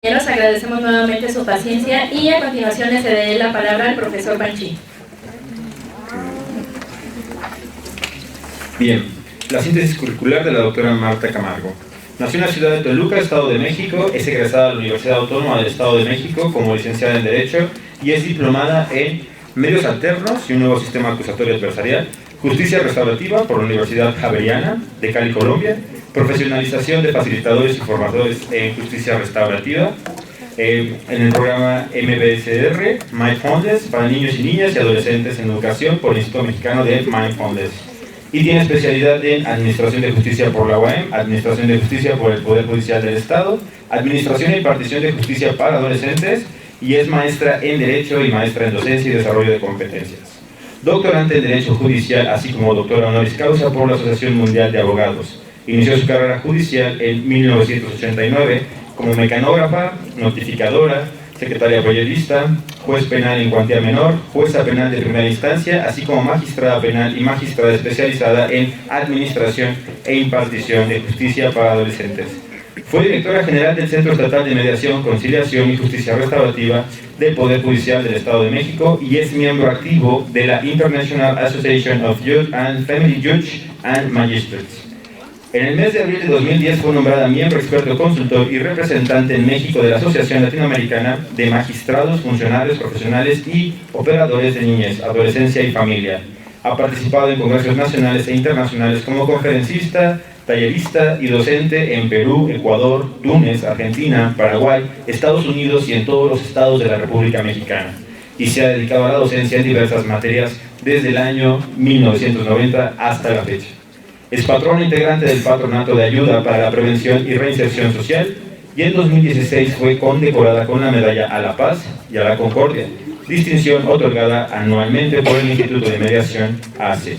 Agradecemos nuevamente su paciencia y a continuación le cederé la palabra al profesor Banchi. Bien, la síntesis curricular de la doctora Marta Camargo. Nació en la ciudad de Toluca, Estado de México, es egresada de la Universidad Autónoma del Estado de México como licenciada en Derecho y es diplomada en Medios Alternos y un nuevo sistema acusatorio adversarial, Justicia Restaurativa por la Universidad Javeriana de Cali, Colombia, Profesionalización de Facilitadores y Formadores en Justicia Restaurativa, en el programa MBSR, Mindfulness, para niños y niñas y adolescentes en educación por el Instituto Mexicano de Mindfulness. Y tiene especialidad en Administración de Justicia por la UAM, Administración de Justicia por el Poder Judicial del Estado, Administración e Impartición de Justicia para Adolescentes, y es maestra en Derecho y maestra en Docencia y Desarrollo de Competencias. Doctorante en Derecho Judicial, así como doctora honoris causa por la Asociación Mundial de Abogados. Inició su carrera judicial en 1989 como mecanógrafa, notificadora, secretaria periodista, juez penal en cuantía menor, jueza penal de primera instancia, así como magistrada penal y magistrada especializada en Administración e Impartición de Justicia para Adolescentes. Fue directora general del Centro Estatal de Mediación, Conciliación y Justicia Restaurativa del Poder Judicial del Estado de México y es miembro activo de la International Association of Youth and Family Judges and Magistrates. En el mes de abril de 2010 fue nombrada miembro experto consultor y representante en México de la Asociación Latinoamericana de Magistrados, Funcionarios, Profesionales y Operadores de Niñez, Adolescencia y Familia. Ha participado en congresos nacionales e internacionales como conferencista, tallerista y docente en Perú, Ecuador, Túnez, Argentina, Paraguay, Estados Unidos y en todos los estados de la República Mexicana. Y se ha dedicado a la docencia en diversas materias desde el año 1990 hasta la fecha. Es patrona integrante del Patronato de Ayuda para la Prevención y Reinserción Social y en 2016 fue condecorada con la Medalla a la Paz y a la Concordia, distinción otorgada anualmente por el Instituto de Mediación AC.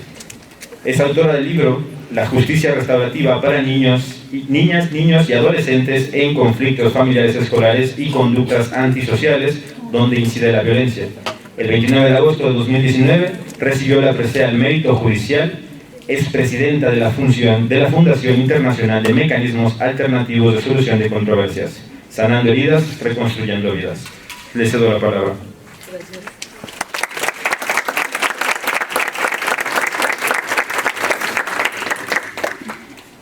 Es autora del libro La Justicia Restaurativa para niñas, niños y adolescentes en conflictos familiares escolares y conductas antisociales donde incide la violencia. El 29 de agosto de 2019 recibió la presea al mérito judicial. Es presidenta de la Fundación Internacional de Mecanismos Alternativos de Solución de Controversias, Sanando Heridas, Reconstruyendo Vidas. Le cedo la palabra. Gracias.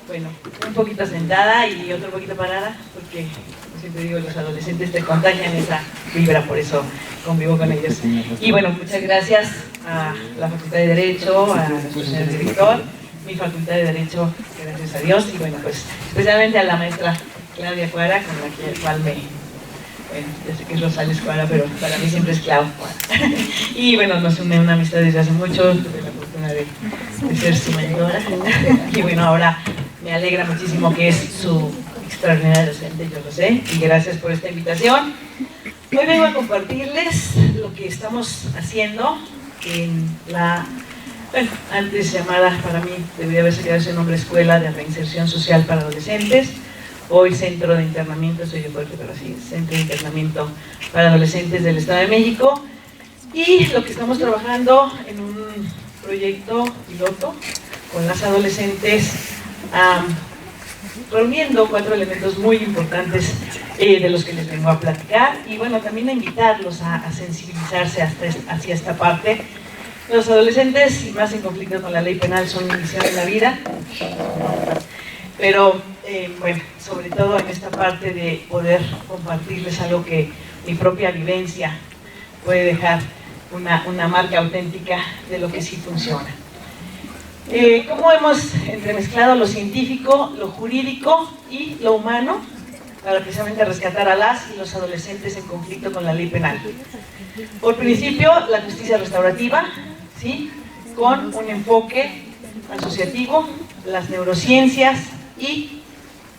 Bueno, un poquito sentada y otro poquito parada, porque, como siempre digo, los adolescentes te contagian esa vibra, por eso convivo con ellos. Y bueno, muchas gracias a la Facultad de Derecho, a nuestro señor director, mi Facultad de Derecho, gracias a Dios, y bueno, pues especialmente a la maestra Claudia Cuara, con la cual bueno, ya sé que es Rosales Cuara, pero para mí siempre es Clau Cuara. Y bueno, nos une una amistad desde hace mucho, tuve la fortuna de ser su mentora, y bueno, ahora me alegra muchísimo que es su extraordinaria docente, yo lo sé, y gracias por esta invitación. Hoy vengo a compartirles lo que estamos haciendo en la, bueno, antes llamada, para mí debería haberse quedado ese nombre, Escuela de Reinserción Social para Adolescentes, hoy Centro de Internamiento, soy de fuerte, pero sí, Centro de Internamiento para Adolescentes del Estado de México, y lo que estamos trabajando en un proyecto piloto con las adolescentes, reuniendo 4 elementos muy importantes de los que les vengo a platicar y bueno, también a invitarlos a sensibilizarse hacia esta parte. Los adolescentes, y más en conflicto con la ley penal, son una misión en la vida, pero bueno, sobre todo en esta parte de poder compartirles algo que mi propia vivencia puede dejar una marca auténtica de lo que sí funciona. Cómo hemos entremezclado lo científico, lo jurídico y lo humano para precisamente rescatar a las y los adolescentes en conflicto con la ley penal. Por principio, la justicia restaurativa, ¿sí?, con un enfoque asociativo, las neurociencias y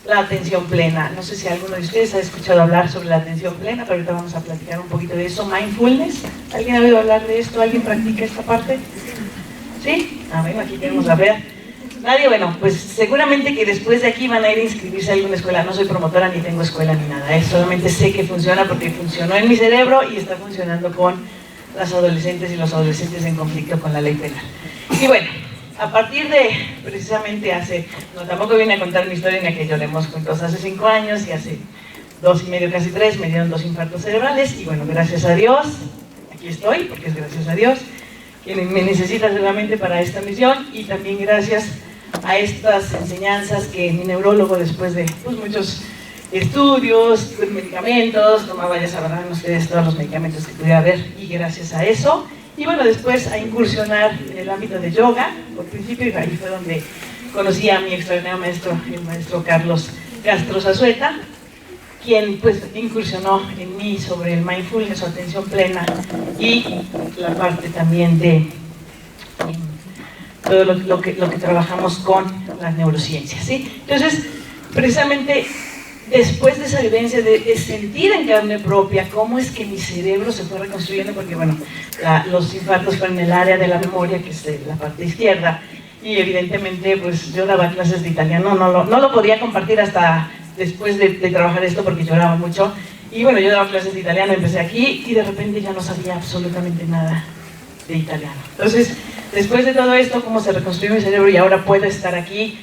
la atención plena. No sé si alguno de ustedes ha escuchado hablar sobre la atención plena, pero ahorita vamos a platicar un poquito de eso. Mindfulness, ¿alguien ha oído hablar de esto? ¿Alguien practica esta parte? ¿Sí? Bueno, aquí tenemos a ver. Nadie, bueno, pues seguramente que después de aquí van a ir a inscribirse a alguna escuela. No soy promotora ni tengo escuela ni nada, solamente sé que funciona porque funcionó en mi cerebro y está funcionando con las adolescentes y los adolescentes en conflicto con la ley penal. Y bueno, a partir de precisamente hace, no tampoco viene a contar mi historia ni a que lloremos juntos, hace 5 años y hace 2 y medio, casi 3, me dieron 2 infartos cerebrales y bueno, gracias a Dios, aquí estoy, porque es gracias a Dios, quien me necesita seguramente para esta misión, y también gracias a estas enseñanzas que mi neurólogo, después de pues, muchos estudios, medicamentos, tomaba, ya sabrán ustedes, todos los medicamentos que pudiera haber, y gracias a eso, y bueno, después a incursionar en el ámbito de yoga, por principio, y ahí fue donde conocí a mi extraordinario maestro, el maestro Carlos Castro Zazueta, quien pues incursionó en mí sobre el mindfulness o atención plena y la parte también de todo lo que trabajamos con las neurociencias, ¿sí? Entonces, precisamente después de esa vivencia de sentir en carne propia cómo es que mi cerebro se fue reconstruyendo, porque bueno, los infartos fueron en el área de la memoria, que es la parte izquierda, y evidentemente pues yo daba clases de italiano, no lo podía compartir hasta después de trabajar esto porque lloraba mucho, y bueno, yo daba clases de italiano, empecé aquí y de repente ya no sabía absolutamente nada de italiano. Entonces, después de todo esto, cómo se reconstruyó mi cerebro y ahora puedo estar aquí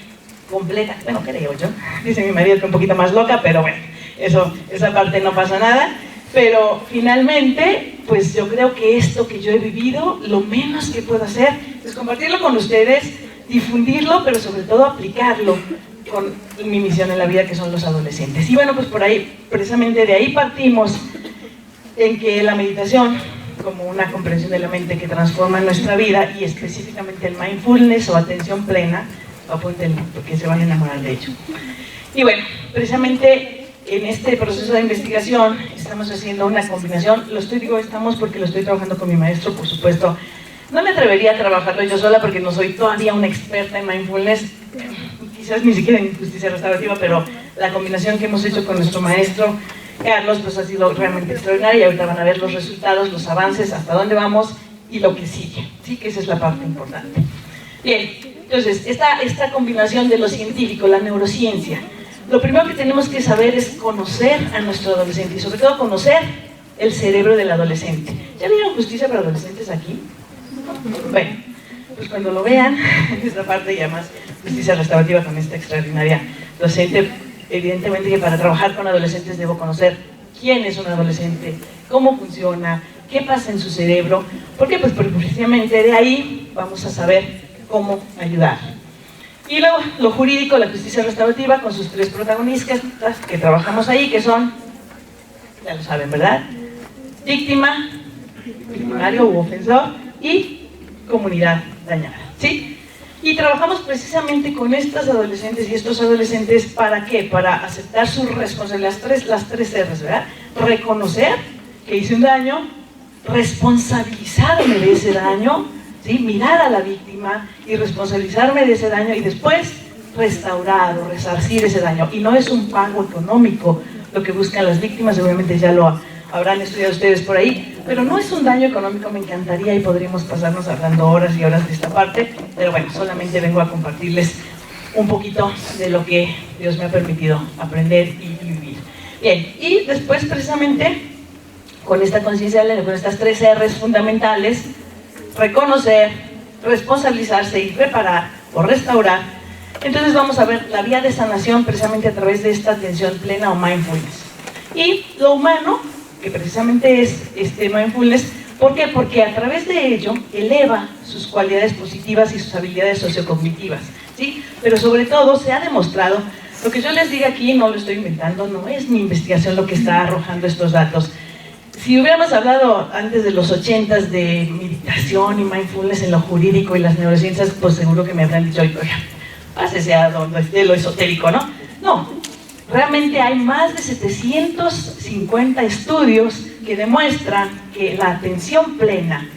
completa, bueno, creo yo, dice mi marido que un poquito más loca, pero bueno, esa parte no pasa nada, pero finalmente, pues yo creo que esto que yo he vivido, lo menos que puedo hacer es compartirlo con ustedes, difundirlo, pero sobre todo aplicarlo con mi misión en la vida, que son los adolescentes. Y bueno, pues por ahí, precisamente de ahí partimos en que la meditación, como una comprensión de la mente que transforma nuestra vida, y específicamente el mindfulness o atención plena, apúntenlo porque se van a enamorar de ello. Y bueno, precisamente en este proceso de investigación estamos haciendo una combinación, estamos porque lo estoy trabajando con mi maestro, por supuesto. No me atrevería a trabajarlo yo sola porque no soy todavía una experta en mindfulness, quizás ni siquiera en justicia restaurativa, pero la combinación que hemos hecho con nuestro maestro Carlos pues ha sido realmente extraordinaria, y ahorita van a ver los resultados, los avances, hasta dónde vamos y lo que sigue, sí, que esa es la parte importante. Bien, entonces esta combinación de lo científico, la neurociencia, lo primero que tenemos que saber es conocer a nuestro adolescente y sobre todo conocer el cerebro del adolescente. ¿Ya vieron Justicia para Adolescentes aquí? Bueno, pues cuando lo vean, esta parte, y además Justicia Restaurativa con esta extraordinaria docente, evidentemente que para trabajar con adolescentes debo conocer quién es un adolescente, cómo funciona, qué pasa en su cerebro. ¿Por qué? Pues porque precisamente de ahí vamos a saber cómo ayudar. Y luego lo jurídico, la justicia restaurativa, con sus 3 protagonistas que trabajamos ahí, que son, ya lo saben, ¿verdad? Víctima, victimario u ofensor, y comunidad dañada, ¿sí? Y trabajamos precisamente con estas adolescentes y estos adolescentes, ¿para qué? Para aceptar su responsabilidad, las tres R's, ¿verdad? Reconocer que hice un daño, responsabilizarme de ese daño, ¿sí? Mirar a la víctima y responsabilizarme de ese daño, y después restaurar o resarcir ese daño. Y no es un pago económico lo que buscan las víctimas, seguramente ya lo habrán estudiado ustedes por ahí, pero no es un daño económico. Me encantaría, y podríamos pasarnos hablando horas y horas de esta parte, pero bueno, solamente vengo a compartirles un poquito de lo que Dios me ha permitido aprender y vivir. Bien, y después precisamente con esta conciencia, con estas 3 R's fundamentales: reconocer, responsabilizarse y reparar o restaurar. Entonces vamos a ver la vía de sanación precisamente a través de esta atención plena o mindfulness. Y lo humano, que precisamente es este mindfulness, ¿por qué? Porque a través de ello eleva sus cualidades positivas y sus habilidades sociocognitivas, ¿sí? Pero sobre todo se ha demostrado, lo que yo les diga aquí no lo estoy inventando, no es mi investigación lo que está arrojando estos datos. Si hubiéramos hablado antes de los 80s de meditación y mindfulness en lo jurídico y las neurociencias, pues seguro que me habrán dicho, oiga, pásese a donde esté lo esotérico, ¿no? No, realmente hay más de 750 estudios que demuestran que la atención plena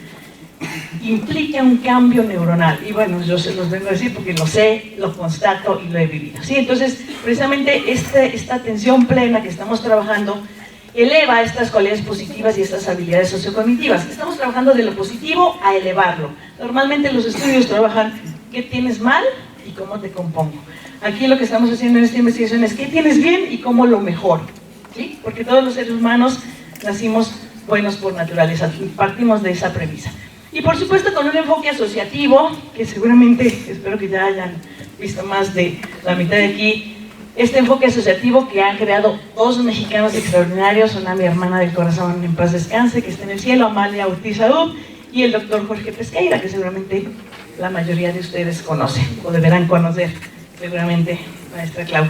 implica un cambio neuronal. Y bueno, yo se los vengo a decir porque lo sé, lo constato y lo he vivido, ¿sí? Entonces, precisamente esta atención plena que estamos trabajando eleva estas cualidades positivas y estas habilidades sociocognitivas. Estamos trabajando de lo positivo a elevarlo. Normalmente los estudios trabajan qué tienes mal y cómo te compongo. Aquí lo que estamos haciendo en esta investigación es qué tienes bien y cómo lo mejoro, ¿sí? Porque todos los seres humanos nacimos buenos por naturaleza, partimos de esa premisa. Y por supuesto con un enfoque asociativo, que seguramente, espero que ya hayan visto más de la mitad de aquí, este enfoque asociativo que han creado dos mexicanos extraordinarios, una mi hermana del corazón, en paz descanse, que está en el cielo, Amalia Ortiz Aub, y el doctor Jorge Pesqueira, que seguramente la mayoría de ustedes conocen, o deberán conocer, seguramente, maestra Clau.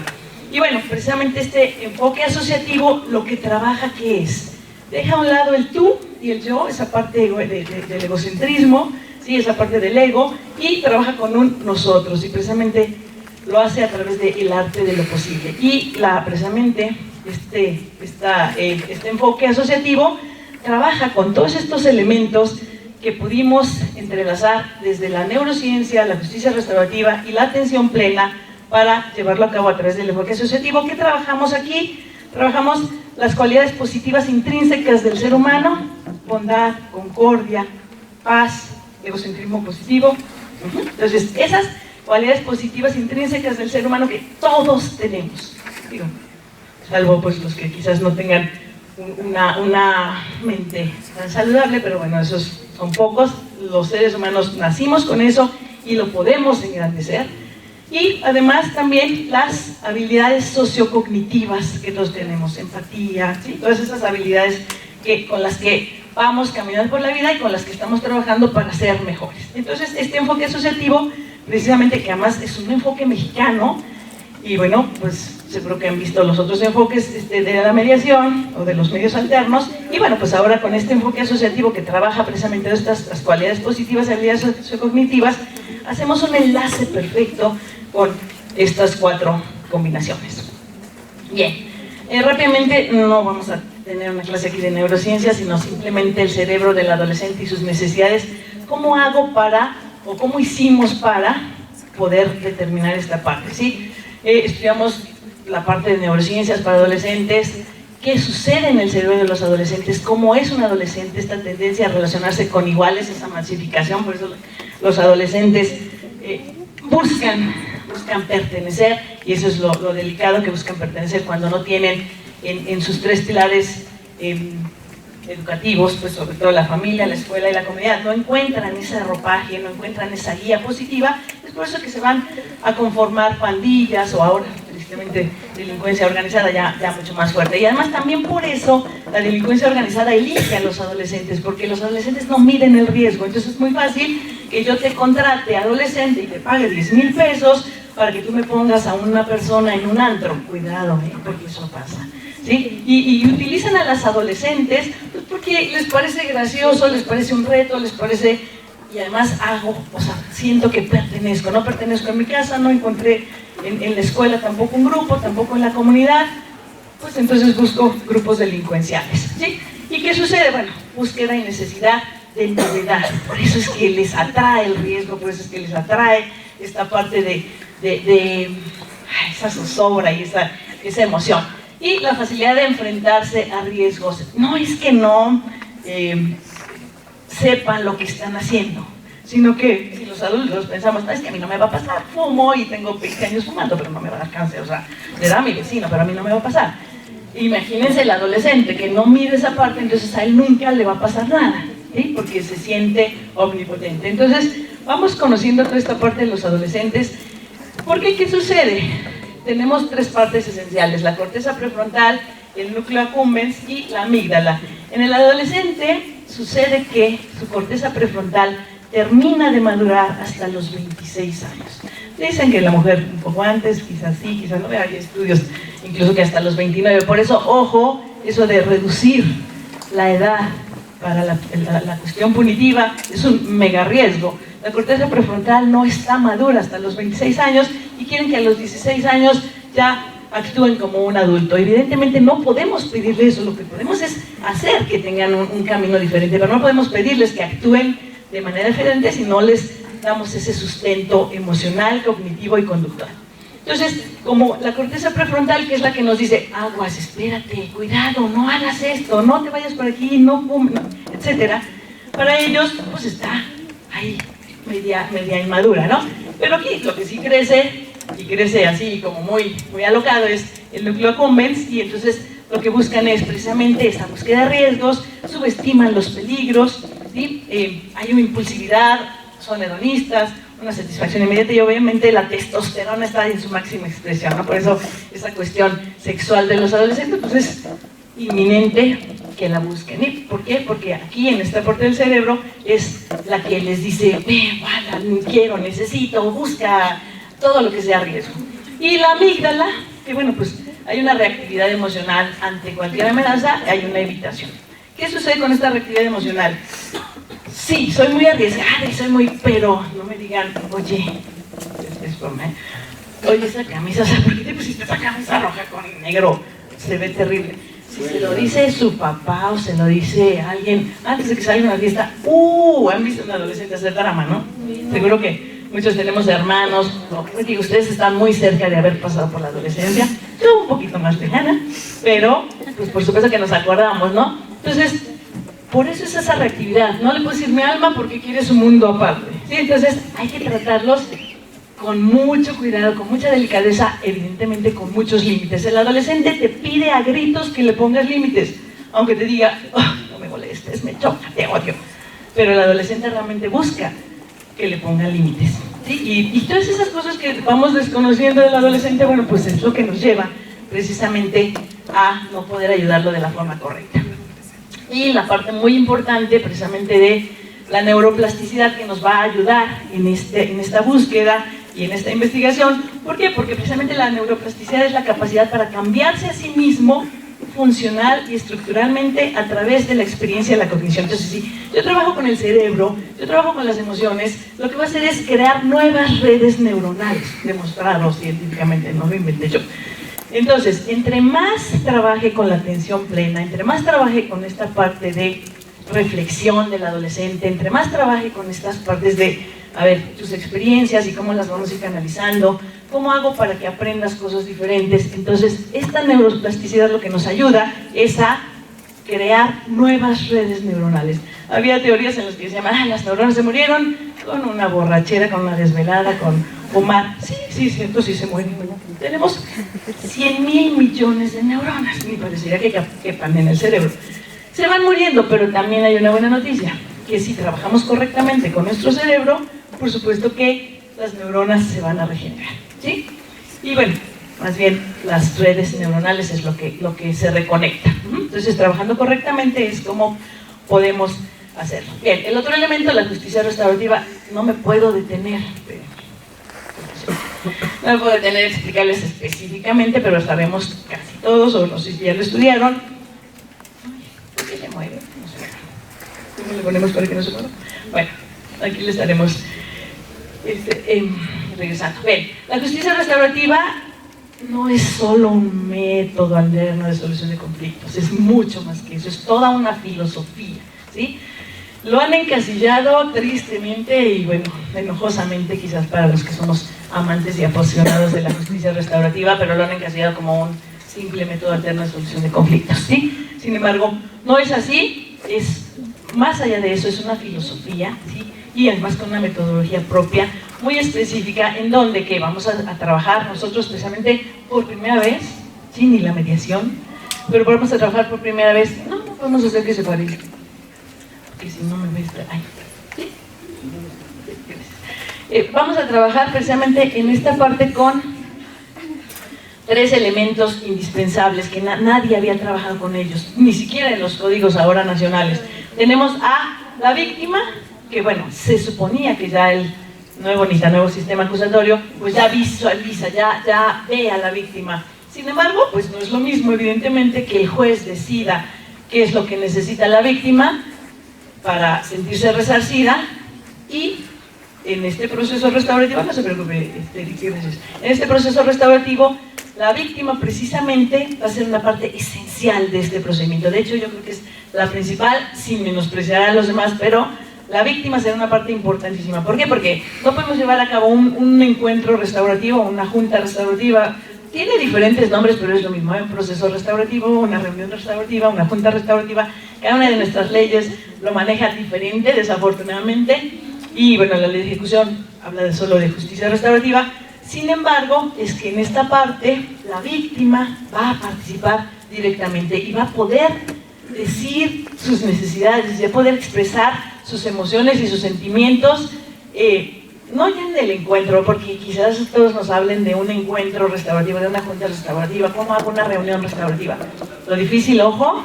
Y bueno, precisamente este enfoque asociativo lo que trabaja, ¿qué es? Deja a un lado el tú y el yo, esa parte del egocentrismo, ¿sí? Esa parte del ego, y trabaja con un nosotros, y precisamente lo hace a través del arte de lo posible. Y precisamente este enfoque asociativo trabaja con todos estos elementos que pudimos entrelazar desde la neurociencia, la justicia restaurativa y la atención plena para llevarlo a cabo a través del enfoque asociativo. ¿Qué trabajamos aquí? Trabajamos las cualidades positivas intrínsecas del ser humano: bondad, concordia, paz, egocentrismo positivo. Entonces, esas cualidades positivas intrínsecas del ser humano que todos tenemos, digo, salvo pues los que quizás no tengan una mente tan saludable, pero bueno, esos son pocos. Los seres humanos nacimos con eso y lo podemos engrandecer. Y además también las habilidades sociocognitivas que todos tenemos, empatía, ¿sí? Todas esas habilidades con las que vamos caminando por la vida y con las que estamos trabajando para ser mejores. Entonces, este enfoque asociativo, precisamente, que además es un enfoque mexicano, y bueno, pues seguro que han visto los otros enfoques de la mediación o de los medios alternos, y bueno, pues ahora con este enfoque asociativo que trabaja precisamente las cualidades positivas, habilidades sociocognitivas, hacemos un enlace perfecto con estas cuatro combinaciones. Bien, rápidamente, no vamos a tener una clase aquí de neurociencia, sino simplemente el cerebro del adolescente y sus necesidades. ¿Cómo hago para, o cómo hicimos para poder determinar esta parte? ¿Sí? Estudiamos la parte de neurociencias para adolescentes, qué sucede en el cerebro de los adolescentes, cómo es un adolescente, esta tendencia a relacionarse con iguales, esa masificación. Por eso los adolescentes buscan pertenecer, y eso es lo delicado, que buscan pertenecer cuando no tienen en sus tres pilares educativos, pues sobre todo la familia, la escuela y la comunidad, no encuentran ese ropaje, no encuentran esa guía positiva. Es por eso que se van a conformar pandillas, o ahora tristemente delincuencia organizada ya mucho más fuerte. Y además también por eso la delincuencia organizada elige a los adolescentes, porque los adolescentes no miden el riesgo. Entonces es muy fácil que yo te contrate adolescente y te pague 10,000 pesos para que tú me pongas a una persona en un antro. Cuidado, porque eso pasa, ¿sí? Y utilizan a las adolescentes pues porque les parece gracioso, les parece un reto, les parece... Y además siento que pertenezco. No pertenezco en mi casa, no encontré en la escuela tampoco un grupo, tampoco en la comunidad, pues entonces busco grupos delincuenciales, ¿sí? ¿Y qué sucede? Bueno, búsqueda y necesidad de novedad. Por eso es que les atrae el riesgo, por eso es que les atrae esta parte de esa zozobra y esa emoción. Y la facilidad de enfrentarse a riesgos. No es que no sepan lo que están haciendo, sino que si los adultos pensamos, no, es que a mí no me va a pasar, fumo y tengo 20 años fumando, pero no me va a dar cáncer, o sea, le da a mi vecino, pero a mí no me va a pasar. Imagínense el adolescente que no mide esa parte, entonces a él nunca le va a pasar nada, ¿sí? Porque se siente omnipotente. Entonces, vamos conociendo toda esta parte de los adolescentes. ¿Por qué? ¿Qué sucede? Tenemos tres partes esenciales: la corteza prefrontal, el núcleo accumbens y la amígdala. En el adolescente sucede que su corteza prefrontal termina de madurar hasta los 26 años. Dicen que la mujer un poco antes, quizás sí, quizás no, hay estudios incluso que hasta los 29. Por eso, ojo, eso de reducir la edad para la cuestión punitiva es un mega riesgo. La corteza prefrontal no está madura hasta los 26 años y quieren que a los 16 años ya actúen como un adulto. Evidentemente no podemos pedirles eso, lo que podemos es hacer que tengan un camino diferente, pero no podemos pedirles que actúen de manera diferente si no les damos ese sustento emocional, cognitivo y conductual. Entonces, como la corteza prefrontal, que es la que nos dice, aguas, espérate, cuidado, no hagas esto, no te vayas por aquí, no fumes, etcétera, para ellos pues está ahí media inmadura, ¿no? Pero aquí lo que sí crece, y crece así como muy alocado, es el núcleo accumbens, y entonces lo que buscan es precisamente esa búsqueda de riesgos, subestiman los peligros, ¿sí? Hay una impulsividad, son hedonistas, una satisfacción inmediata, y obviamente la testosterona está en su máxima expresión, ¿no? Por eso esa cuestión sexual de los adolescentes pues es inminente que la busquen. ¿Y por qué? Porque aquí en esta parte del cerebro es la que les dice, quiero, necesito, busca todo lo que sea riesgo. Y la amígdala, que bueno, pues hay una reactividad emocional ante cualquier amenaza, hay una evitación. ¿Qué sucede con esta reactividad emocional? Sí, soy muy arriesgada y soy muy, pero no me digan, oye, es broma, ¿eh? Oye, esa camisa, ¿por qué te pusiste esa camisa roja con negro? Se ve terrible. Si se lo dice su papá o se lo dice alguien antes de que salga a una fiesta, ¿han visto a un adolescente hacer drama, no? Seguro que muchos tenemos hermanos, digo, ustedes están muy cerca de haber pasado por la adolescencia, yo un poquito más lejana, pero pues por supuesto que nos acordamos, ¿no? Entonces, por eso es esa reactividad, no le puedes decir mi alma porque quiere su mundo aparte, ¿sí? Entonces hay que tratarlos con mucho cuidado, con mucha delicadeza, evidentemente con muchos límites. El adolescente te pide a gritos que le pongas límites, aunque te diga, no me molestes, me choca, te odio. Pero el adolescente realmente busca que le pongan límites, ¿sí? Y todas esas cosas que vamos desconociendo del adolescente, bueno, pues es lo que nos lleva precisamente a no poder ayudarlo de la forma correcta. Y la parte muy importante precisamente de la neuroplasticidad que nos va a ayudar en esta búsqueda y en esta investigación. ¿Por qué? Porque precisamente la neuroplasticidad es la capacidad para cambiarse a sí mismo funcional y estructuralmente a través de la experiencia de la cognición. Entonces, si yo trabajo con el cerebro, yo trabajo con las emociones, lo que voy a hacer es crear nuevas redes neuronales, demostrado científicamente, no lo inventé yo. Entonces, entre más trabaje con la atención plena, entre más trabaje con esta parte de reflexión del adolescente, entre más trabaje con estas partes de, a ver, tus experiencias y cómo las vamos a ir canalizando, cómo hago para que aprendas cosas diferentes. Entonces, esta neuroplasticidad lo que nos ayuda es a crear nuevas redes neuronales. Había teorías en las que decían, las neuronas se murieron con una borrachera, con una desvelada, con fumar. Sí, cierto, sí se mueren. Tenemos 100.000 millones de neuronas, ni parecería que quepan en el cerebro. Se van muriendo, pero también hay una buena noticia, que si trabajamos correctamente con nuestro cerebro, por supuesto que las neuronas se van a regenerar, ¿sí? Y bueno, más bien las redes neuronales es lo que se reconecta. Entonces, trabajando correctamente es como podemos hacerlo. Bien, el otro elemento, la justicia restaurativa, no me puedo detener. No me puedo detener a explicarles específicamente, pero sabemos casi todos, o no sé si ya lo estudiaron. ¿Por qué se mueve? No sé. ¿Cómo le ponemos para que no se mueva? Bueno, aquí le estaremos regresando. Bien, la justicia restaurativa no es solo un método alterno de solución de conflictos, es mucho más que eso, es toda una filosofía, ¿sí? Lo han encasillado tristemente y bueno, enojosamente quizás para los que somos amantes y apasionados de la justicia restaurativa, pero lo han encasillado como un simple método alterno de solución de conflictos, ¿sí? Sin embargo, no es así, es más allá de eso, es una filosofía, ¿sí? Y además con una metodología propia muy específica en donde que vamos a trabajar nosotros precisamente por primera vez, ¿sí? Ni la mediación, pero vamos a trabajar por primera vez, no podemos hacer que se parezca, porque si no me voy a estar, ¿sí? Vamos a trabajar precisamente en esta parte con 3 elementos indispensables que nadie había trabajado con ellos, ni siquiera en los códigos ahora nacionales. Tenemos a la víctima, que bueno, se suponía que ya el nuevo sistema acusatorio, pues ya visualiza, ya ve a la víctima. Sin embargo, pues no es lo mismo, evidentemente, que el juez decida qué es lo que necesita la víctima para sentirse resarcida, y en este proceso restaurativo, no se preocupe, en este proceso restaurativo, la víctima precisamente va a ser una parte esencial de este procedimiento. De hecho, yo creo que es la principal, sin menospreciar a los demás, pero la víctima será una parte importantísima. ¿Por qué? Porque no podemos llevar a cabo un encuentro restaurativo, una junta restaurativa. Tiene diferentes nombres, pero es lo mismo, un proceso restaurativo, una reunión restaurativa, una junta restaurativa. Cada una de nuestras leyes lo maneja diferente, desafortunadamente. Y bueno, la ley de ejecución habla solo de justicia restaurativa. Sin embargo, es que en esta parte la víctima va a participar directamente y va a poder decir sus necesidades, va a poder expresar sus emociones y sus sentimientos no ya en el encuentro, porque quizás todos nos hablen de un encuentro restaurativo, de una junta restaurativa, ¿cómo hago una reunión restaurativa? Lo difícil, ojo,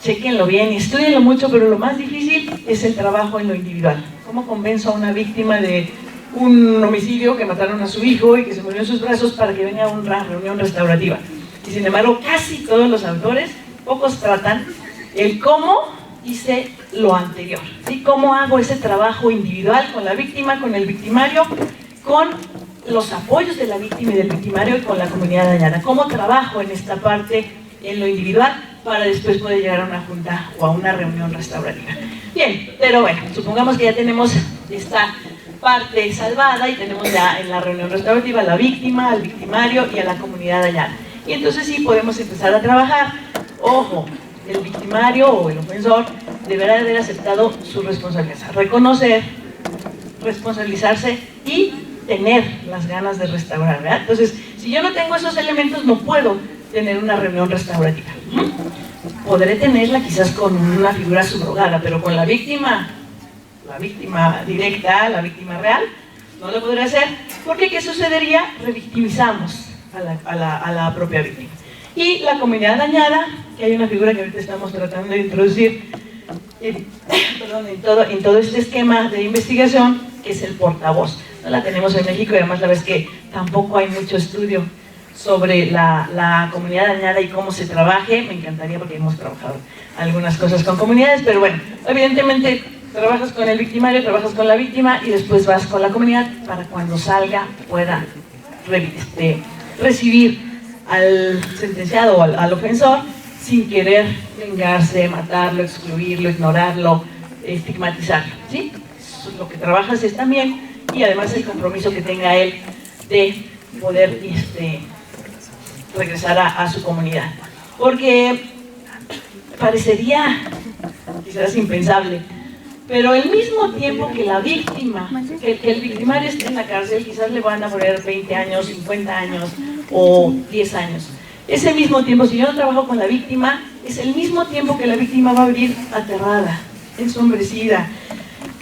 chéquenlo bien y estudienlo mucho, pero lo más difícil es el trabajo en lo individual. ¿Cómo convenzo a una víctima de un homicidio que mataron a su hijo y que se murió en sus brazos para que venga a una reunión restaurativa? Y sin embargo, casi todos los autores, pocos tratan el cómo hice lo anterior, ¿sí? ¿Cómo hago ese trabajo individual con la víctima, con el victimario, con los apoyos de la víctima y del victimario y con la comunidad dañada? ¿Cómo trabajo en esta parte, en lo individual, para después poder llegar a una junta o a una reunión restaurativa? Bien, pero bueno, supongamos que ya tenemos esta parte salvada y tenemos ya en la reunión restaurativa a la víctima, al victimario y a la comunidad dañada. Y entonces sí podemos empezar a trabajar. Ojo, el victimario o el ofensor deberá de haber aceptado su responsabilidad, reconocer, responsabilizarse y tener las ganas de restaurar, ¿verdad? Entonces, si yo no tengo esos elementos, no puedo tener una reunión restaurativa. Podré tenerla quizás con una figura subrogada, pero con la víctima directa, la víctima real, no lo podré hacer, porque ¿qué sucedería? Revictimizamos a la propia víctima. Y la comunidad dañada, que hay una figura que ahorita estamos tratando de introducir en todo este esquema de investigación, que es el portavoz. No la tenemos en México y además la verdad es que tampoco hay mucho estudio sobre la comunidad dañada y cómo se trabaje. Me encantaría porque hemos trabajado algunas cosas con comunidades, pero bueno, evidentemente trabajas con el victimario, trabajas con la víctima y después vas con la comunidad para cuando salga pueda recibir al sentenciado o al ofensor sin querer vengarse, matarlo, excluirlo, ignorarlo, estigmatizarlo, ¿sí? Eso es lo que trabajas es también, y además el compromiso que tenga él de poder regresar a su comunidad. Porque parecería quizás impensable, pero al mismo tiempo que la víctima, que el victimario esté en la cárcel, quizás le van a poner 20 años, 50 años o 10 años. Ese mismo tiempo, si yo no trabajo con la víctima, es el mismo tiempo que la víctima va a vivir aterrada, ensombrecida,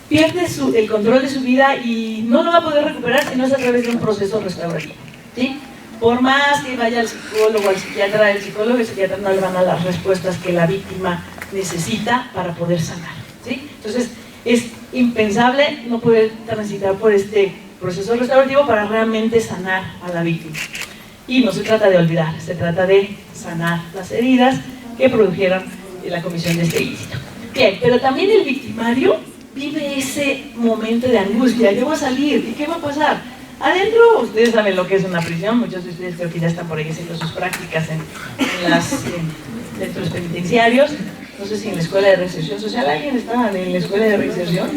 pierde el control de su vida y no lo va a poder recuperar si no es a través de un proceso restaurativo, ¿sí? Por más que vaya al psicólogo, al psiquiatra, el psicólogo y el psiquiatra no le van a dar las respuestas que la víctima necesita para poder sanar, ¿sí? Entonces, es impensable no poder transitar por este proceso restaurativo para realmente sanar a la víctima. Y no se trata de olvidar, se trata de sanar las heridas que produjeron la comisión de este ilícito. Bien, pero también el victimario vive ese momento de angustia. Yo voy a salir, ¿y qué va a pasar? Adentro, ustedes saben lo que es una prisión, muchos de ustedes creo que ya están por ahí haciendo sus prácticas en los centros penitenciarios. No sé si en la escuela de reinserción social, ¿alguien está en la escuela de reinserción?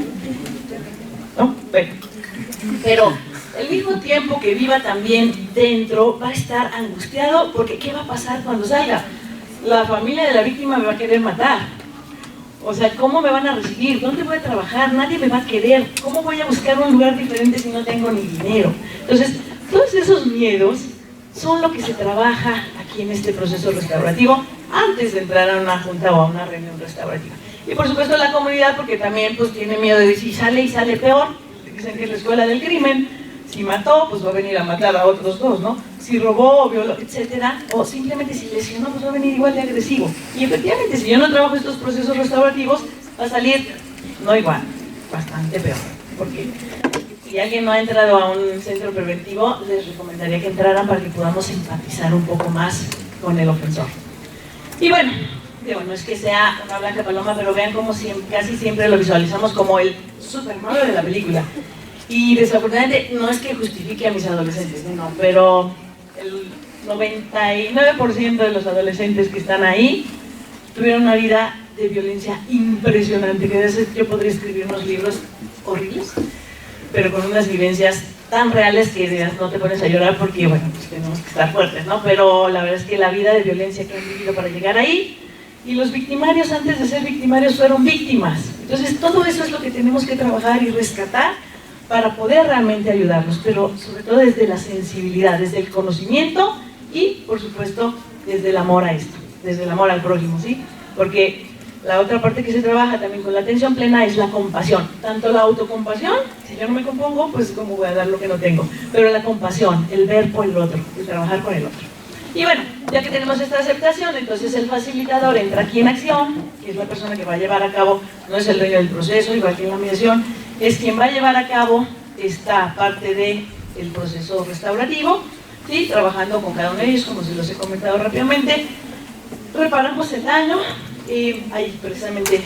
¿No? Bueno, pero al mismo tiempo que viva también dentro, va a estar angustiado porque ¿qué va a pasar cuando salga? La familia de la víctima me va a querer matar. O sea, ¿cómo me van a recibir? ¿Dónde voy a trabajar? Nadie me va a querer. ¿Cómo voy a buscar un lugar diferente si no tengo ni dinero? Entonces, todos esos miedos son lo que se trabaja aquí en este proceso restaurativo antes de entrar a una junta o a una reunión restaurativa. Y por supuesto la comunidad, porque también pues tiene miedo de si sale y sale peor. Dicen que es la escuela del crimen. Si mató, pues va a venir a matar a otros dos, ¿no? Si robó o violó, etcétera, o simplemente si lesionó, pues va a venir igual de agresivo. Y efectivamente, si yo no trabajo estos procesos restaurativos, va a salir, no igual, bastante peor. Porque si alguien no ha entrado a un centro preventivo, les recomendaría que entraran para que podamos empatizar un poco más con el ofensor. Y bueno, no es que sea una blanca paloma, pero vean cómo casi siempre lo visualizamos como el super malo de la película. Y desafortunadamente no es que justifique a mis adolescentes, no, pero el 99% de los adolescentes que están ahí tuvieron una vida de violencia impresionante, que a veces yo podría escribir unos libros horribles, pero con unas vivencias tan reales que no te pones a llorar porque, bueno, pues tenemos que estar fuertes, ¿no? Pero la verdad es que la vida de violencia que han vivido para llegar ahí, y los victimarios antes de ser victimarios fueron víctimas. Entonces todo eso es lo que tenemos que trabajar y rescatar para poder realmente ayudarlos, pero sobre todo desde la sensibilidad, desde el conocimiento y, por supuesto, desde el amor a esto, desde el amor al prójimo, ¿sí? Porque la otra parte que se trabaja también con la atención plena es la compasión. Tanto la autocompasión, si yo no me compongo, pues cómo voy a dar lo que no tengo. Pero la compasión, el ver por el otro, el trabajar con el otro. Y bueno, ya que tenemos esta aceptación, entonces el facilitador entra aquí en acción, que es la persona que va a llevar a cabo, no es el dueño del proceso, igual que en la mediación, es quien va a llevar a cabo esta parte del proceso restaurativo, ¿sí? Trabajando con cada uno de ellos, como se los he comentado rápidamente. Reparamos el daño, ahí precisamente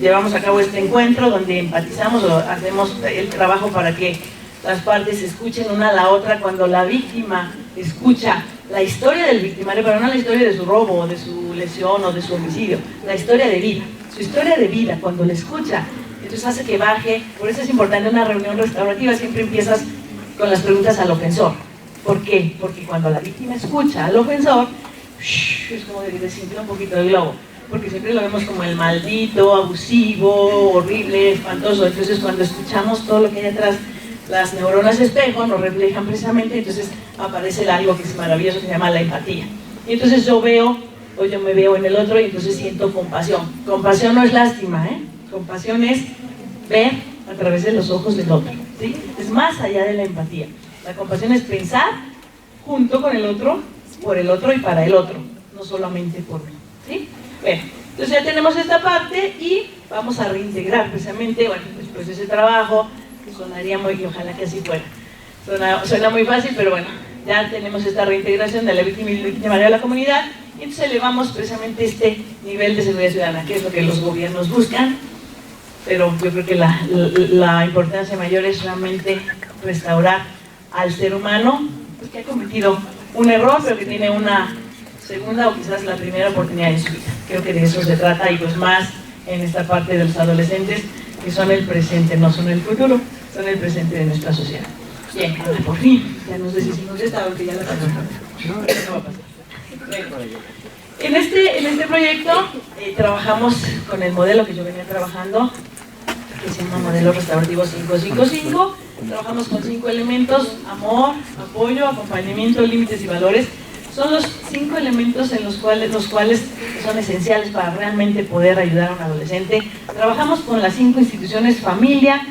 llevamos a cabo este encuentro donde empatizamos o hacemos el trabajo para que las partes escuchen una a la otra. Cuando la víctima escucha la historia del victimario, pero no la historia de su robo, o de su lesión, o de su homicidio, la historia de vida, su historia de vida, cuando la escucha, entonces hace que baje. Por eso es importante una reunión restaurativa, siempre empiezas con las preguntas al ofensor. ¿Por qué? Porque cuando la víctima escucha al ofensor, es como de desinflar un poquito el globo, porque siempre lo vemos como el maldito, abusivo, horrible, espantoso. Entonces cuando escuchamos todo lo que hay atrás, las neuronas espejo nos reflejan precisamente, entonces aparece algo que es maravilloso, que se llama la empatía. Y entonces yo veo, o yo me veo en el otro, y entonces siento compasión. Compasión no es lástima, compasión es ver a través de los ojos del otro, ¿sí? Es más allá de la empatía. La compasión es pensar junto con el otro, por el otro y para el otro, no solamente por mí, ¿sí? Bueno, entonces ya tenemos esta parte y vamos a reintegrar precisamente, bueno, después de ese trabajo, sonaría muy, y ojalá que así fuera, suena muy fácil, pero bueno, ya tenemos esta reintegración de la víctima y el victimario a la comunidad, y entonces elevamos precisamente este nivel de seguridad ciudadana, que es lo que los gobiernos buscan, pero yo creo que la importancia mayor es realmente restaurar al ser humano, pues, que ha cometido un error, pero que tiene una segunda o quizás la primera oportunidad en su vida. Creo que de eso se trata, y pues más en esta parte de los adolescentes, que son el presente, no son el futuro, son el presente de nuestra sociedad. Bien, ahora por fin, ya nos deshicimos de esta, aunque ya la pasamos. No va a pasar. En este proyecto trabajamos con el modelo que yo venía trabajando, que se llama modelo restaurativo 555. Trabajamos con 5 elementos: amor, apoyo, acompañamiento, límites y valores. Son los 5 elementos en los cuales son esenciales para realmente poder ayudar a un adolescente. Trabajamos con las 5 instituciones: familia,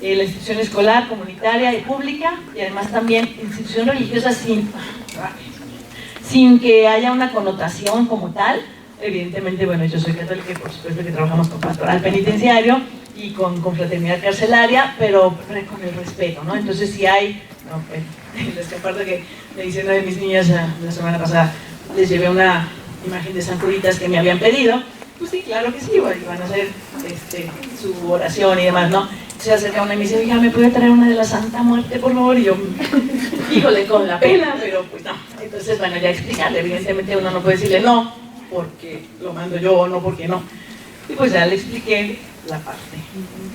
la institución escolar, comunitaria y pública, y además también institución religiosa sin que haya una connotación como tal. Evidentemente, bueno, yo soy católica y por supuesto que trabajamos con pastoral penitenciario y con fraternidad carcelaria, pero con el respeto, ¿no? Entonces si hay, no, les comparto que me dice una de mis niñas la semana pasada, les llevé una imagen de San Juditas que me habían pedido. Pues sí, claro que sí, iban a hacer su oración y demás, ¿no? Se acerca una y me dice: oiga, ¿me puede traer una de la Santa Muerte, por favor? Y yo, híjole, con la pena, pero pues no. Entonces, bueno, ya explicarle, evidentemente uno no puede decirle no, porque lo mando yo, o no, porque no. Y pues ya le expliqué la parte,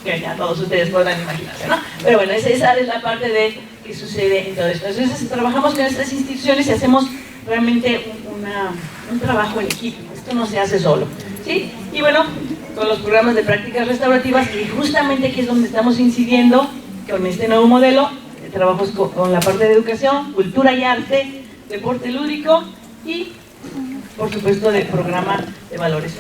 que ya todos ustedes podrán imaginarse, ¿no? Pero bueno, esa es la parte de qué sucede en todo esto. Entonces, trabajamos con estas instituciones y hacemos realmente un trabajo en equipo. Esto no se hace solo, ¿sí? Y bueno, con los programas de prácticas restaurativas, que justamente aquí es donde estamos incidiendo con este nuevo modelo, trabajos con la parte de educación, cultura y arte, deporte lúdico y, por supuesto, de programa de valores.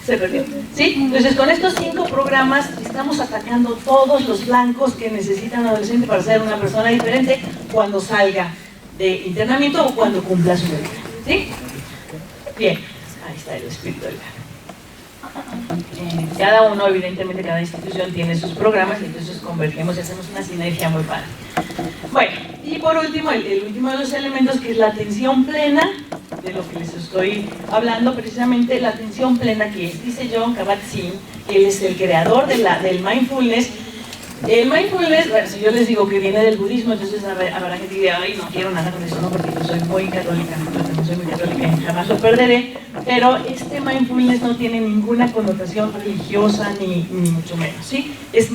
Se perdió, ¿sí? Entonces, con estos 5 programas estamos atacando todos los flancos que necesita un adolescente para ser una persona diferente cuando salga de internamiento o cuando cumpla su vida, ¿sí? Bien, ahí está el espíritu del cada uno, evidentemente, cada institución tiene sus programas, y entonces convergemos y hacemos una sinergia muy padre. Bueno, y por último, el último de los elementos, que es la atención plena, de lo que les estoy hablando, precisamente la atención plena, que dice Jon Kabat-Zinn, que él es el creador del mindfulness. El mindfulness, bueno, si yo les digo que viene del budismo, entonces habrá gente que diga: ay, no quiero nada con eso, no, porque yo soy muy católica, yo también soy muy católica y jamás lo perderé. Pero este mindfulness no tiene ninguna connotación religiosa, ni mucho menos, ¿sí? Es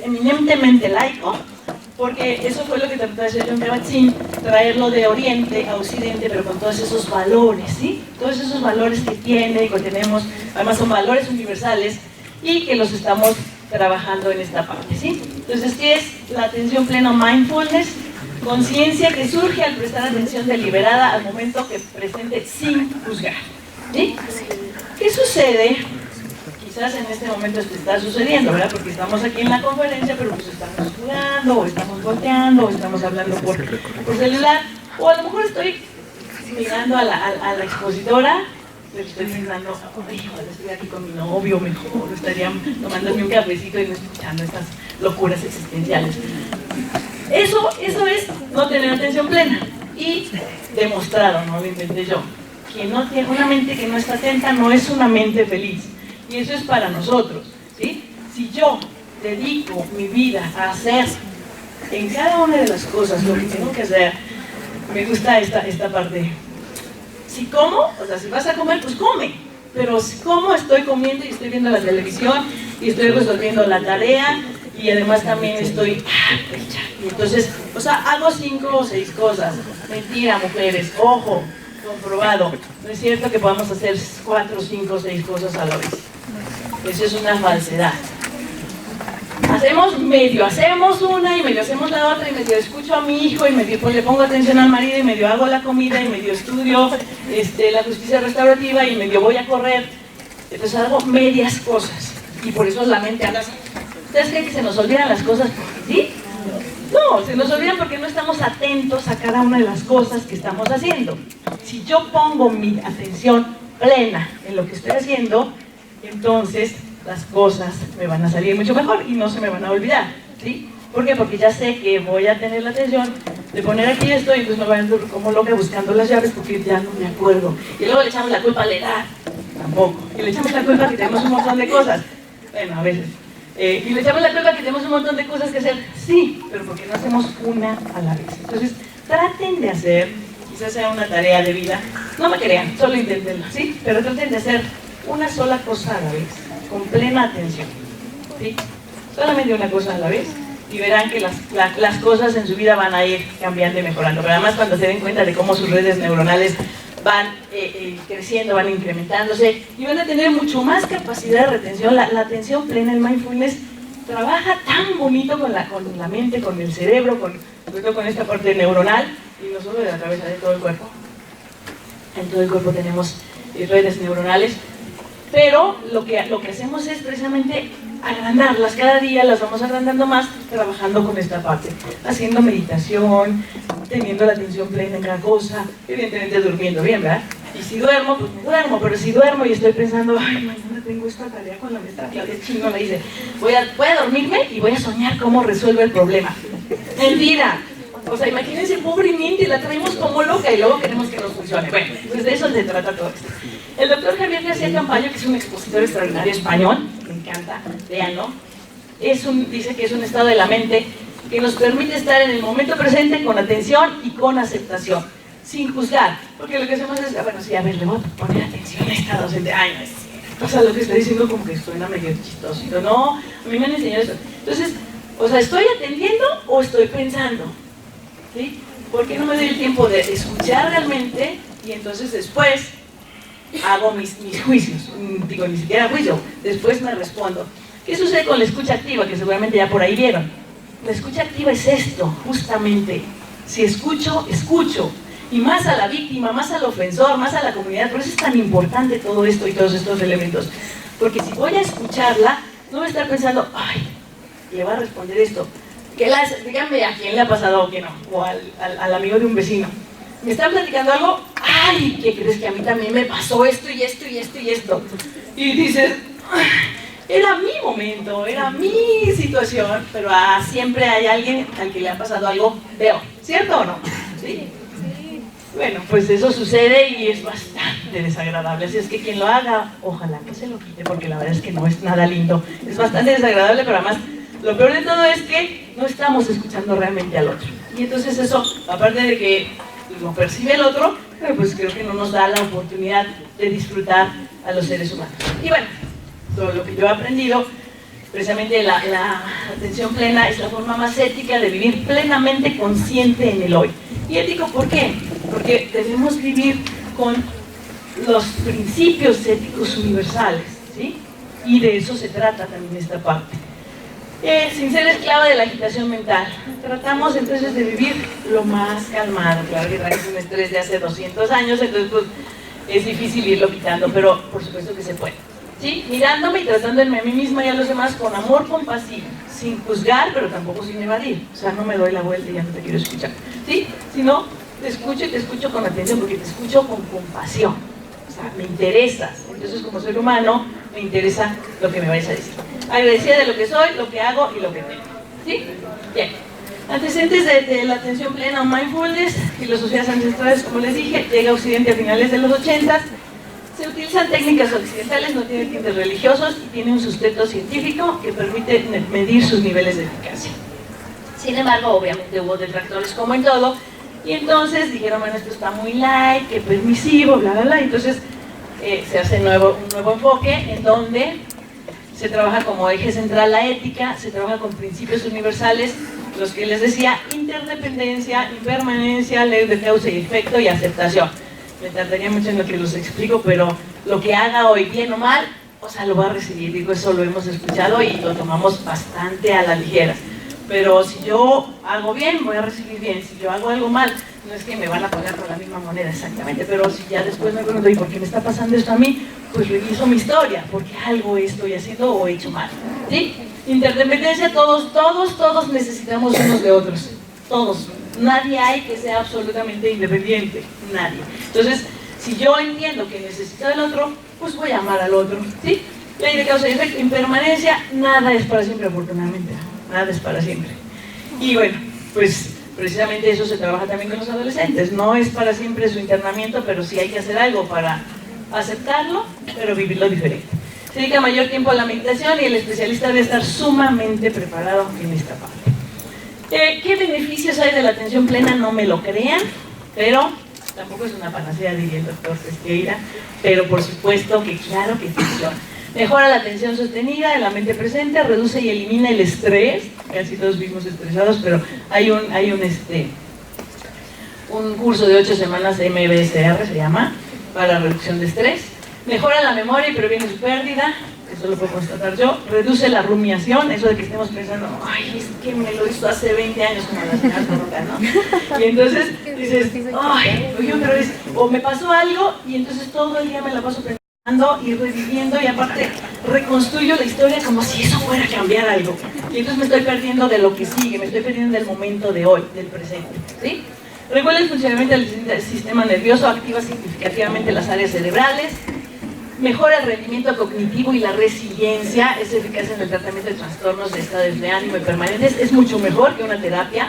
eminentemente laico, porque eso fue lo que trató de hacer Jon Kabat-Zinn, traerlo de Oriente a Occidente, pero con todos esos valores, ¿sí? Todos esos valores que tiene y que tenemos, además son valores universales, y que los estamos trabajando en esta parte, ¿sí? Entonces, ¿qué es la atención plena? Mindfulness, conciencia que surge al prestar atención deliberada al momento que presente sin juzgar, ¿sí? ¿Qué sucede quizás en este momento esto está sucediendo, ¿verdad? Porque estamos aquí en la conferencia, pero pues estamos jugando, o estamos volteando, o estamos hablando por celular, o a lo mejor estoy mirando a la expositora, pero estoy pensando, ay, ojalá estoy aquí con mi novio, mejor estaría tomándome un cafecito y no escuchando estas locuras existenciales. Eso es no tener atención plena. Y demostrado, no lo inventé yo, que no tiene, una mente que no está atenta no es una mente feliz. Y eso es para nosotros, ¿sí? Si yo dedico mi vida a hacer en cada una de las cosas lo que tengo que hacer, me gusta esta parte. Si como, o sea, si vas a comer, pues come. Pero si como, estoy comiendo y estoy viendo la televisión y estoy resolviendo la tarea y además también estoy y entonces, o sea, hago 5 o 6 cosas. Mentira, mujeres, ojo, comprobado. No es cierto que podamos hacer 4, 5, 6 cosas a la vez. Eso es una falsedad. Hacemos una y medio hacemos la otra y medio escucho a mi hijo y medio pues le pongo atención al marido y medio hago la comida y medio estudio la justicia restaurativa y medio voy a correr. Entonces hago medias cosas y por eso la mente anda así. ¿Ustedes creen que se nos olvidan las cosas? ¿Sí? No, se nos olvidan porque no estamos atentos a cada una de las cosas que estamos haciendo. Si yo pongo mi atención plena en lo que estoy haciendo, entonces las cosas me van a salir mucho mejor y no se me van a olvidar, ¿sí? ¿Por qué? Porque ya sé que voy a tener la atención de poner aquí esto y pues me voy a andar como loca buscando las llaves porque ya no me acuerdo. Y luego le echamos la culpa a la edad, tampoco. Y le echamos la culpa que tenemos un montón de cosas. Bueno, a veces. Y le echamos la culpa que tenemos un montón de cosas que hacer. Sí, pero porque no hacemos una a la vez. Entonces, traten de hacer, quizás sea una tarea de vida, no me crean, solo inténtenlo, ¿sí? Pero traten de hacer una sola cosa a la vez, con plena atención, ¿sí? Solamente una cosa a la vez y verán que las cosas en su vida van a ir cambiando y mejorando. Pero además cuando se den cuenta de cómo sus redes neuronales van creciendo, van incrementándose y van a tener mucho más capacidad de retención. La atención plena, el mindfulness, trabaja tan bonito con la mente, con el cerebro, sobre todo con esta parte neuronal y no solo de la cabeza, de todo el cuerpo. En todo el cuerpo tenemos redes neuronales, pero lo que hacemos es precisamente agrandarlas, cada día las vamos agrandando más trabajando con esta parte, haciendo meditación, teniendo la atención plena en cada cosa, evidentemente durmiendo bien, ¿verdad? Y si duermo, pues me duermo, pero si duermo y estoy pensando, ay, mañana tengo esta tarea con la maestra Claudia Chino, la hice, voy a dormirme y voy a soñar cómo resuelvo el problema. Mentira. O sea, imagínense, pobre mente, la traemos como loca y luego queremos que nos funcione. Bueno, pues de eso se trata todo esto. El doctor Javier García Campayo, que es un expositor extraordinario español, me encanta, véanlo, dice que es un estado de la mente que nos permite estar en el momento presente con atención y con aceptación, sin juzgar. Porque lo que hacemos es, bueno, sí, a ver, le voy a poner atención a esta docente. Ay, no es cierto. O sea, lo que está diciendo como que suena medio chistosito. No, a mí me han enseñado eso. Entonces, o sea, ¿estoy atendiendo o estoy pensando? ¿Sí? ¿Por qué no me doy el tiempo de escuchar realmente y entonces después hago mis juicios? Digo, ni siquiera juicio, después me respondo. ¿Qué sucede con la escucha activa? Que seguramente ya por ahí vieron. La escucha activa es esto, justamente. Si escucho, escucho. Y más a la víctima, más al ofensor, más a la comunidad. Por eso es tan importante todo esto y todos estos elementos. Porque si voy a escucharla, no voy a estar pensando, ay, le va a responder esto. Díganme a quién le ha pasado o quién no, o al amigo de un vecino. Me están platicando algo, ay, ¿qué crees? Que a mí también me pasó esto y esto y esto y esto. Y dices, era mi momento, era mi situación, pero siempre hay alguien al que le ha pasado algo peor, ¿cierto o no? ¿Sí? Bueno, pues eso sucede y es bastante desagradable, así es que quien lo haga, ojalá que se lo quite, porque la verdad es que no es nada lindo. Es bastante desagradable, pero además lo peor de todo es que no estamos escuchando realmente al otro. Y entonces eso, aparte de que lo percibe el otro, pues creo que no nos da la oportunidad de disfrutar a los seres humanos. Y bueno, todo lo que yo he aprendido, precisamente la atención plena es la forma más ética de vivir plenamente consciente en el hoy. ¿Y ético por qué? Porque debemos vivir con los principios éticos universales, ¿sí? Y de eso se trata también esta parte. Sin ser esclava de la agitación mental. Tratamos entonces de vivir lo más calmado. Claro que traes un estrés de hace 200 años, entonces pues, es difícil irlo quitando, pero por supuesto que se puede. ¿sí? Mirándome y tratándome a mí misma y a los demás con amor compasivo, sin juzgar, pero tampoco sin evadir. O sea, no me doy la vuelta y ya no te quiero escuchar, ¿sí? Sino te escucho y te escucho con atención, porque te escucho con compasión. O sea, me interesas. Entonces, como ser humano, me interesa lo que me vayas a decir. Agradecida de lo que soy, lo que hago y lo que tengo, ¿sí? Bien. Antecedentes de la atención plena o mindfulness, filosofías ancestrales, como les dije, llega a Occidente a finales de los 80s. Se utilizan técnicas occidentales, no tiene tintes religiosos y tiene un sustento científico que permite medir sus niveles de eficacia. Sin embargo, obviamente hubo detractores como en todo, y entonces dijeron, bueno, esto está muy light, que permisivo, bla, bla, bla. Entonces se hace un nuevo enfoque en donde se trabaja como eje central la ética, se trabaja con principios universales, los que les decía, interdependencia, impermanencia, ley de causa y efecto y aceptación. Me tardaría mucho en lo que los explico, pero lo que haga hoy, bien o mal, o sea, lo va a recibir. Digo, eso lo hemos escuchado y lo tomamos bastante a la ligera. Pero si yo hago bien, voy a recibir bien. Si yo hago algo mal, no es que me van a pagar por la misma moneda exactamente, pero si ya después me pregunto, ¿y por qué me está pasando esto a mí? Pues reviso mi historia, porque algo estoy haciendo o he hecho mal, ¿sí? Interdependencia, todos necesitamos unos de otros, todos. Nadie hay que sea absolutamente independiente, nadie. Entonces, si yo entiendo que necesito del otro, pues voy a amar al otro, ¿sí? Ley de causa y efecto, impermanencia, nada es para siempre, afortunadamente, nada es para siempre. Y bueno, pues precisamente eso se trabaja también con los adolescentes. No es para siempre su internamiento, pero sí hay que hacer algo para aceptarlo, pero vivirlo diferente. Se dedica mayor tiempo a la meditación y el especialista debe estar sumamente preparado en esta parte. ¿Qué beneficios hay de la atención plena? No me lo crean, pero tampoco es una panacea, diría el doctor Pesqueira, pero por supuesto que claro que funciona. Mejora la atención sostenida en la mente presente, reduce y elimina el estrés. Casi todos vivimos estresados, pero hay un curso de 8 semanas de MBSR, se llama, para reducción de estrés. Mejora la memoria y previene su pérdida, eso lo puedo constatar yo. Reduce la rumiación, eso de que estemos pensando, ay, es que me lo hizo hace 20 años, como la señora Coroca, ¿no? Y entonces dices, ay, oye, otra vez, o me pasó algo y entonces todo el día me la paso pensando y reviviendo y aparte reconstruyo la historia como si eso fuera a cambiar algo. Y entonces me estoy perdiendo de lo que sigue, me estoy perdiendo del momento de hoy, del presente, ¿sí? Regula el funcionamiento del sistema nervioso, activa significativamente las áreas cerebrales, mejora el rendimiento cognitivo y la resiliencia, es eficaz en el tratamiento de trastornos de estados de ánimo y permanentes, es mucho mejor que una terapia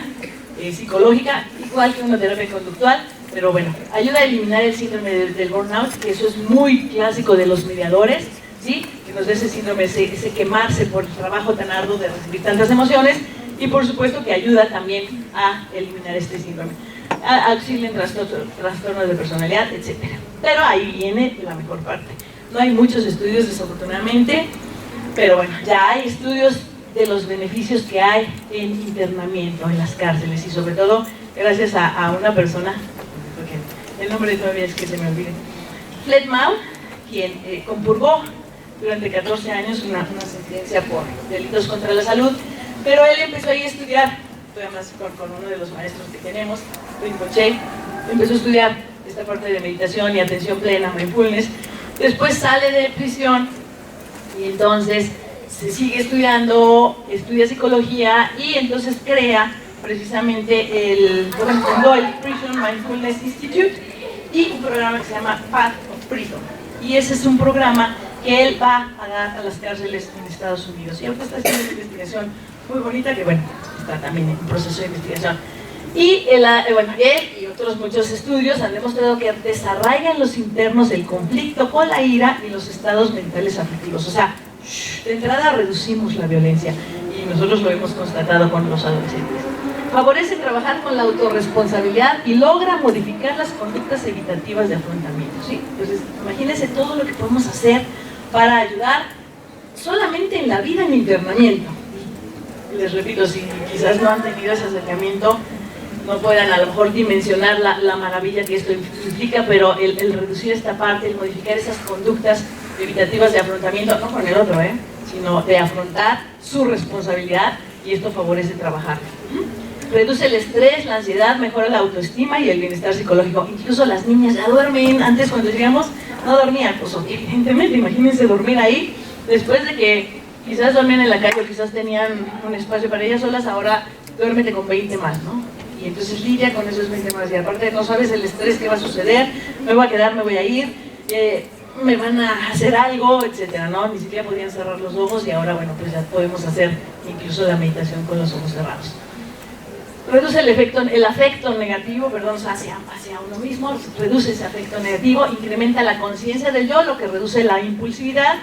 psicológica, igual que una terapia conductual, pero bueno, ayuda a eliminar el síndrome del burnout, que eso es muy clásico de los mediadores, ¿sí? Que nos da ese síndrome, ese quemarse por el trabajo tan arduo de recibir tantas emociones, y por supuesto que ayuda también a eliminar este síndrome. Auxilia en trastornos de personalidad, etc. Pero ahí viene la mejor parte. No hay muchos estudios, desafortunadamente, pero bueno, ya hay estudios de los beneficios que hay en internamiento en las cárceles y sobre todo gracias a una persona, porque el nombre todavía es que se me olvide, Fletmau, quien compurgó durante 14 años una sentencia por delitos contra la salud, pero él empezó ahí a estudiar, además con uno de los maestros que tenemos, Rinpoche, empezó a estudiar esta parte de meditación y atención plena, mindfulness. Después sale de prisión y entonces se sigue estudiando, estudia psicología y entonces crea precisamente fundó el Prison Mindfulness Institute y un programa que se llama Path of Freedom. Y ese es un programa que él va a dar a las cárceles en Estados Unidos. Y ahorita está haciendo una investigación muy bonita que, bueno, está también en proceso de investigación. Y él y otros muchos estudios han demostrado que desarraigan los internos el conflicto con la ira y los estados mentales aflictivos. O sea, de entrada reducimos la violencia y nosotros lo hemos constatado con los adolescentes. Favorece trabajar con la autorresponsabilidad y logra modificar las conductas evitativas de afrontamiento, ¿sí? Entonces, imagínense todo lo que podemos hacer para ayudar solamente en la vida en internamiento. Les repito, si quizás no han tenido ese acercamiento, no puedan a lo mejor dimensionar la maravilla que esto implica, pero el reducir esta parte, el modificar esas conductas evitativas de afrontamiento, no con el otro, sino de afrontar su responsabilidad, y esto favorece trabajar. Reduce el estrés, la ansiedad, mejora la autoestima y el bienestar psicológico. Incluso las niñas ya duermen. Antes, cuando llegamos, no dormían, pues evidentemente, imagínense dormir ahí, después de que quizás dormían en la calle o quizás tenían un espacio para ellas solas, ahora duérmete con 20 más, ¿no? Y entonces lidia con esos 20 más, y aparte no sabes el estrés que va a suceder, me voy a quedar, me voy a ir, me van a hacer algo, etcétera, ¿no? Ni siquiera podían cerrar los ojos y ahora, bueno, pues ya podemos hacer incluso la meditación con los ojos cerrados. Reduce el afecto negativo, perdón, hacia uno mismo, reduce ese afecto negativo, incrementa la conciencia del yo, lo que reduce la impulsividad,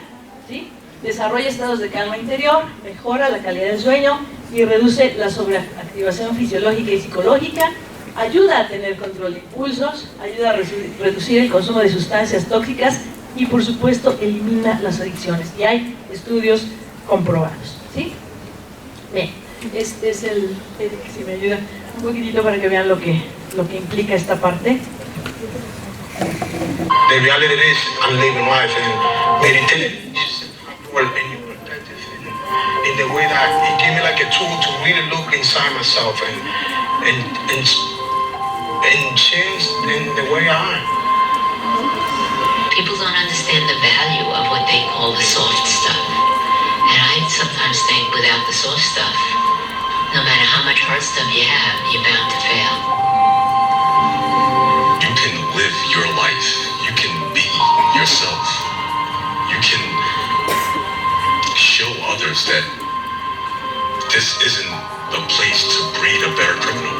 ¿sí? Desarrolla estados de calma interior, mejora la calidad del sueño y reduce la sobreactivación fisiológica y psicológica, ayuda a tener control de impulsos, ayuda a reducir el consumo de sustancias tóxicas y, por supuesto, elimina las adicciones. Y hay estudios comprobados, ¿sí? Bien, este es el si me ayuda un poquitito para que vean lo que implica esta parte. The reality is, I'm living life and meditating in the way that it gave me like a tool to really look inside myself and change in the way I am. People don't understand the value of what they call the soft stuff. And I sometimes think without the soft stuff, no matter how much hard stuff you have, you're bound to fail. You can live your life. You can be yourself. You can show others that this isn't a place to breed a better criminal.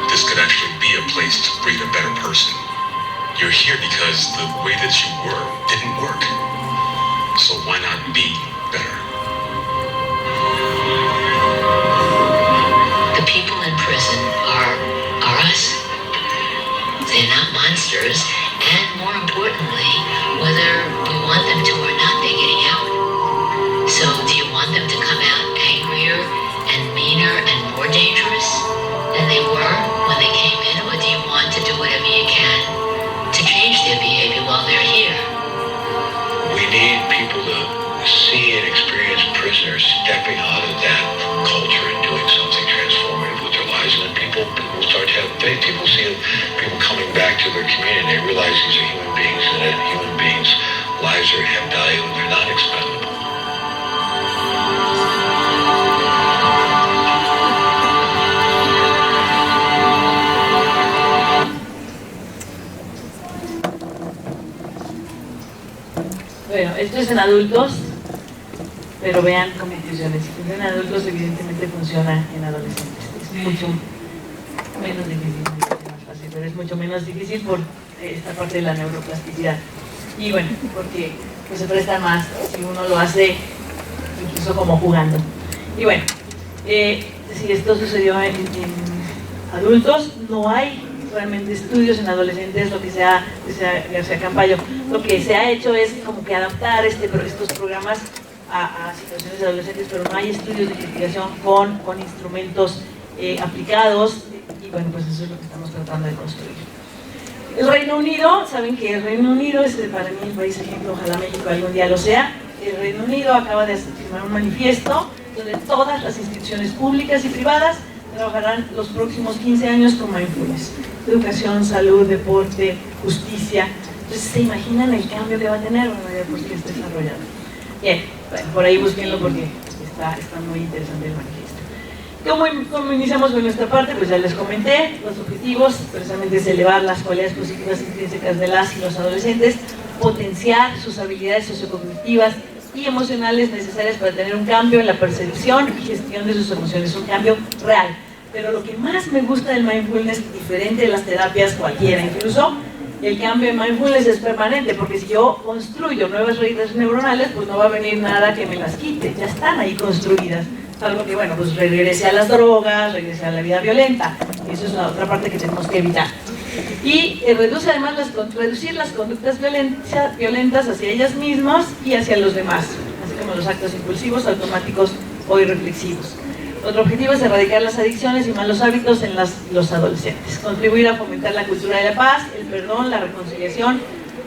This could actually be a place to breed a better person. You're here because the way that you were didn't work. So why not be better? The people in prison are us. They're not monsters, and more importantly, whether we want them to or not, they're getting out. So do you want them to come out angrier and meaner and more dangerous than they were when they came in, or do you want to do whatever you can to change their behavior while they're here? We need people to see and experience prisoners stepping out of that culture and doing something transformative with their lives. And then people start to have faith. People see people coming back to their community, and they realize these are human beings, and that human beings' lives have value and they're not expendable. Bueno, esto es en adultos, pero vean cómo funciona. Si funciona en adultos, evidentemente funciona en adolescentes. Es mucho menos difícil, es más fácil, pero es mucho menos difícil por esta parte de la neuroplasticidad. Y bueno, porque pues, se presta más si uno lo hace incluso como jugando. Y bueno, si esto sucedió en adultos, no hay realmente estudios en adolescentes. Lo que se ha García Campayo, lo que se ha hecho es como que adaptar estos programas a situaciones de adolescentes, pero no hay estudios de investigación con instrumentos aplicados, y bueno, pues eso es lo que estamos tratando de construir. El Reino Unido, saben que el Reino Unido es para mí el país ejemplo, ojalá México algún día lo sea. El Reino Unido acaba de firmar un manifiesto donde todas las instituciones públicas y privadas trabajarán los próximos 15 años con mindfulness. Educación, salud, deporte, justicia. Entonces, ¿se imaginan el cambio que va a tener? Bueno, ya pues que está desarrollado. Bien, bueno, por ahí búsquenlo porque está muy interesante el manifiesto. ¿Cómo iniciamos con nuestra parte? Pues ya les comenté, los objetivos precisamente es elevar las cualidades positivas intrínsecas de las y los adolescentes, potenciar sus habilidades sociocognitivas y emocionales necesarias para tener un cambio en la percepción y gestión de sus emociones, un cambio real. Pero lo que más me gusta del mindfulness, diferente de las terapias cualquiera, incluso el cambio en mindfulness es permanente, porque si yo construyo nuevas redes neuronales, pues no va a venir nada que me las quite, ya están ahí construidas. Algo que, bueno, pues regrese a las drogas, regrese a la vida violenta. Eso es la otra parte que tenemos que evitar. Y reduce además reducir las conductas violentas hacia ellas mismas y hacia los demás, así como los actos impulsivos, automáticos o irreflexivos. Otro objetivo es erradicar las adicciones y malos hábitos en los adolescentes, contribuir a fomentar la cultura de la paz, el perdón, la reconciliación,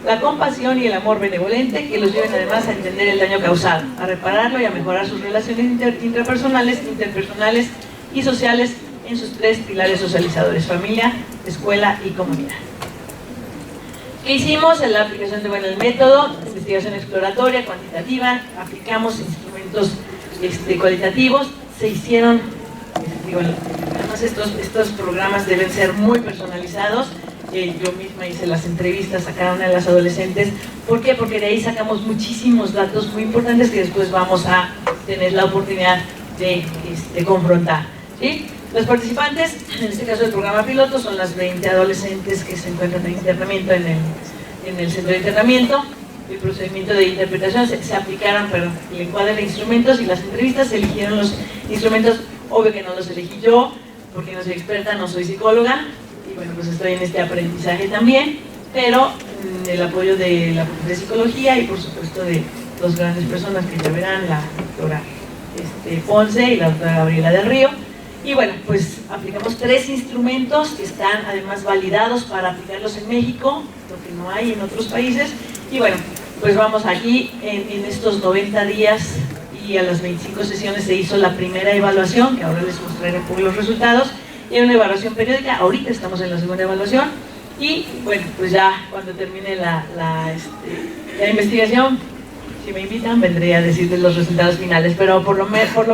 la compasión y el amor benevolente, que los lleven además a entender el daño causado, a repararlo y a mejorar sus relaciones intrapersonales, interpersonales y sociales en sus tres pilares socializadores: familia, escuela y comunidad. ¿Qué hicimos? En la aplicación de, el método, investigación exploratoria, cuantitativa, aplicamos instrumentos cualitativos, se hicieron, además estos programas deben ser muy personalizados. Yo misma hice las entrevistas a cada una de las adolescentes. ¿Por qué? Porque de ahí sacamos muchísimos datos muy importantes que después vamos a tener la oportunidad de confrontar, ¿sí? Los participantes, en este caso del programa piloto, son las 20 adolescentes que se encuentran en internamiento en el centro de internamiento. El procedimiento de interpretación se aplicaron, pero el encuadre de instrumentos y las entrevistas se eligieron los instrumentos. Obvio que no los elegí yo, porque no soy experta, no soy psicóloga, y bueno, pues estoy en este aprendizaje también, pero el apoyo de la Facultad de Psicología y por supuesto de dos grandes personas que ya verán, la doctora Ponce y la doctora Gabriela del Río. Y bueno, pues aplicamos 3 instrumentos que están además validados para aplicarlos en México, lo que no hay en otros países. Y bueno, pues vamos aquí en estos 90 días y a las 25 sesiones se hizo la primera evaluación, que ahora les mostraré un poco los resultados. Y una evaluación periódica, ahorita estamos en la segunda evaluación. Y bueno, pues ya cuando termine la investigación, si me invitan, vendré a decirles los resultados finales. Pero por lo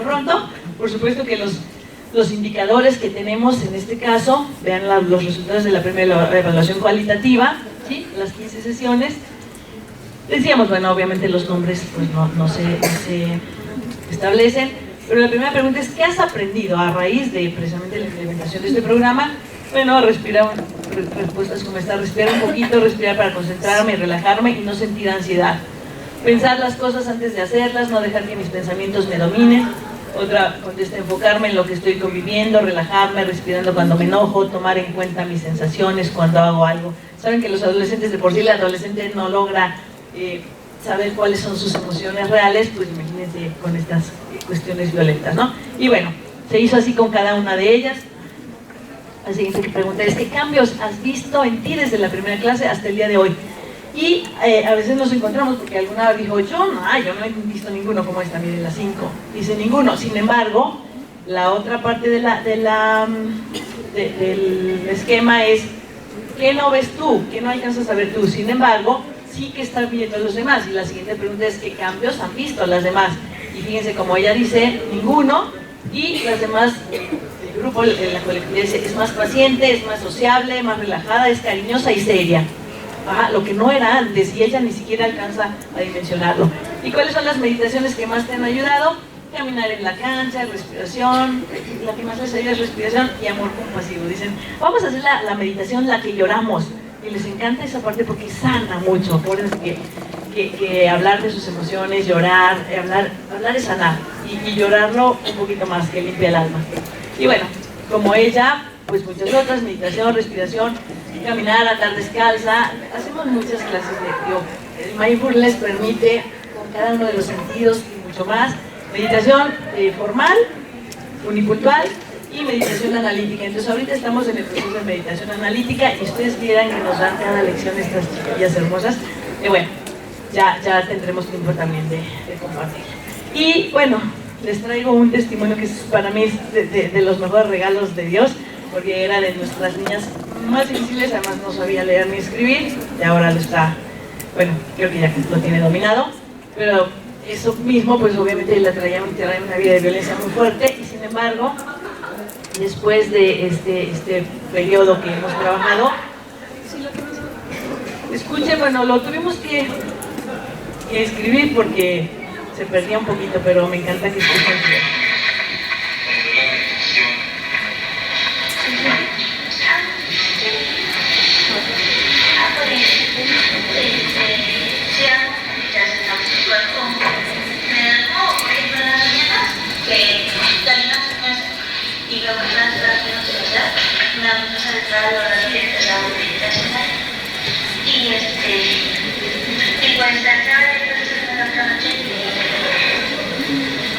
pronto, por supuesto que los indicadores que tenemos en este caso, vean los resultados de la primera evaluación cualitativa, ¿sí? Las 15 sesiones. Decíamos, bueno, obviamente los nombres pues no se establecen, pero la primera pregunta es, ¿qué has aprendido a raíz de precisamente la implementación de este programa? Bueno, respirar, respuestas como esta: respirar un poquito, respirar para concentrarme y relajarme y no sentir ansiedad. Pensar las cosas antes de hacerlas, no dejar que mis pensamientos me dominen. Otra contesta: enfocarme en lo que estoy conviviendo, relajarme, respirando cuando me enojo, tomar en cuenta mis sensaciones cuando hago algo. Saben que los adolescentes, de por sí el adolescente no logra saber cuáles son sus emociones reales, pues imagínense con estas cuestiones violentas, ¿no? Y bueno, se hizo así con cada una de ellas. La siguiente pregunta es: ¿qué cambios has visto en ti desde la primera clase hasta el día de hoy? Y a veces nos encontramos, porque alguna dijo, yo no he visto ninguno como esta, miren la 5, dice ninguno. Sin embargo, la otra parte del esquema es, ¿qué no ves tú? ¿Qué no alcanzas a ver tú? Sin embargo, sí que están viendo los demás. Y la siguiente pregunta es, ¿qué cambios han visto las demás? Y fíjense, como ella dice, ninguno, y las demás, el grupo, la colectividad dice, es más paciente, es más sociable, más relajada, es cariñosa y seria. Lo que no era antes, y ella ni siquiera alcanza a dimensionarlo. ¿Y cuáles son las meditaciones que más te han ayudado? Caminar en la cancha, respiración, la que más les ayuda es respiración y amor compasivo. Dicen, vamos a hacer la meditación, la que lloramos, y les encanta esa parte porque sana mucho. Acuérdense que hablar de sus emociones, llorar, hablar es sanar, y llorarlo un poquito más, que limpia el alma. Y bueno, como ella, pues muchas otras: meditación, respiración, caminar, andar descalza. Hacemos muchas clases de yoga. El mindfulness permite con cada uno de los sentidos y mucho más. Meditación formal, unipuntual, y meditación analítica. Entonces ahorita estamos en el proceso de meditación analítica y ustedes vieran que nos dan cada lección estas chiquillas hermosas. Y bueno, ya tendremos tiempo también de compartir. Y bueno, les traigo un testimonio que para mí es de los mejores regalos de Dios, porque era de nuestras niñas más difíciles. Además no sabía leer ni escribir, y ahora lo está, bueno, creo que ya lo tiene dominado, pero eso mismo pues obviamente la traía una vida de violencia muy fuerte. Y sin embargo, después de este periodo que hemos trabajado, escuchen, bueno, lo tuvimos que escribir porque se perdía un poquito, pero me encanta que escuchen.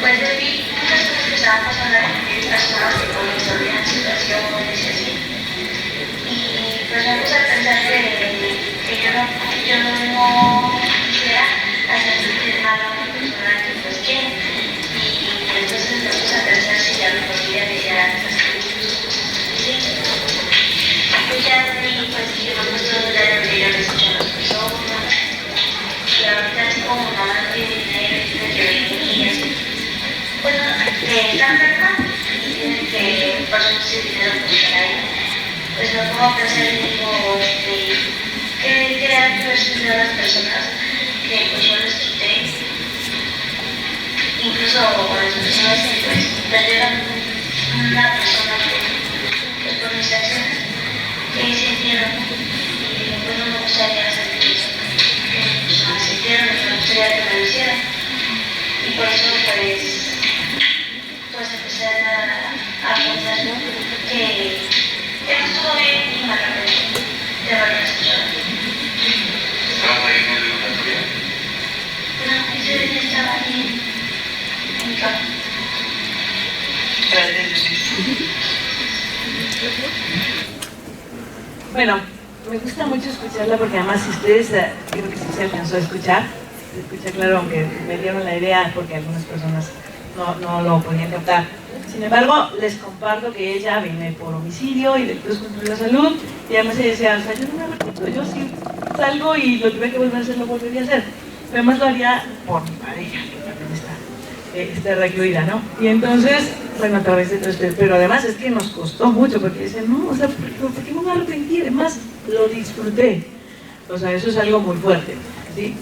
Pues vi muchas cosas que estaban pasando en mi vida personal, con mis sobrinas, situaciones y así. Y pues me puse a pensar que yo no quisiera hacer sentir mal a una persona que pues quiere. Y entonces me puse a pensar si ya me podría dejar escribir sus cosas. Y pues ya de ahí pues yo me puse a ver videos escuchando pongo a pensar y digo, ¿qué actos de las personas que pues yo les quité? Incluso con las personas que pues perdieron una persona que por mis acciones que sintieron, y pues no me gustaría sentir eso, que las personas sintieron, y me gustaría que me lo hicieran. Y por eso pues empecé a pensar que no estuvo bien y me arrepentí de haberlo hecho. ¿Estabas ahí en el laboratorio? No, ese día estaba ahí en mi cama. Bueno, me gusta mucho escucharla porque además si ustedes, creo que sí se alcanzó a escuchar, se escucha claro, aunque me dieron la idea porque algunas personas no lo podían captar. Sin embargo, les comparto que ella viene por homicidio y delitos contra la salud, y además ella decía, o sea, yo no me arrepiento, yo sí salgo y lo tuve que volver a hacer, lo volvería a hacer. Pero además lo haría por mi pareja, que también está recluida, ¿no? Y entonces, bueno, a través de todo esto, pero además es que nos costó mucho, porque dicen, no, o sea, ¿por qué no me arrepentí? Además, lo disfruté. O sea, eso es algo muy fuerte, ¿sí?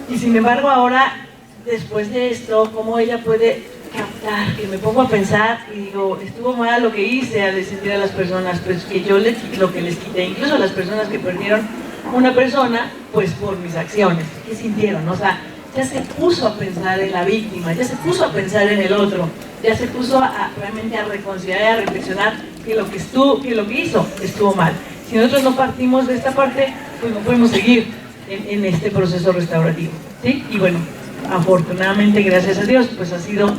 Y sin embargo, ahora, después de esto, ¿cómo ella puede captar? Que me pongo a pensar y digo, estuvo mal lo que hice al sentir a las personas, pues que yo lo que les quité, incluso a las personas que perdieron una persona, pues por mis acciones. ¿Qué sintieron? O sea, ya se puso a pensar en la víctima, ya se puso a pensar en el otro, ya se puso realmente a reconsiderar y a reflexionar que lo que hizo estuvo mal. Si nosotros no partimos de esta parte, pues no podemos seguir en este proceso restaurativo, ¿sí? Y bueno, afortunadamente, gracias a Dios, pues ha sido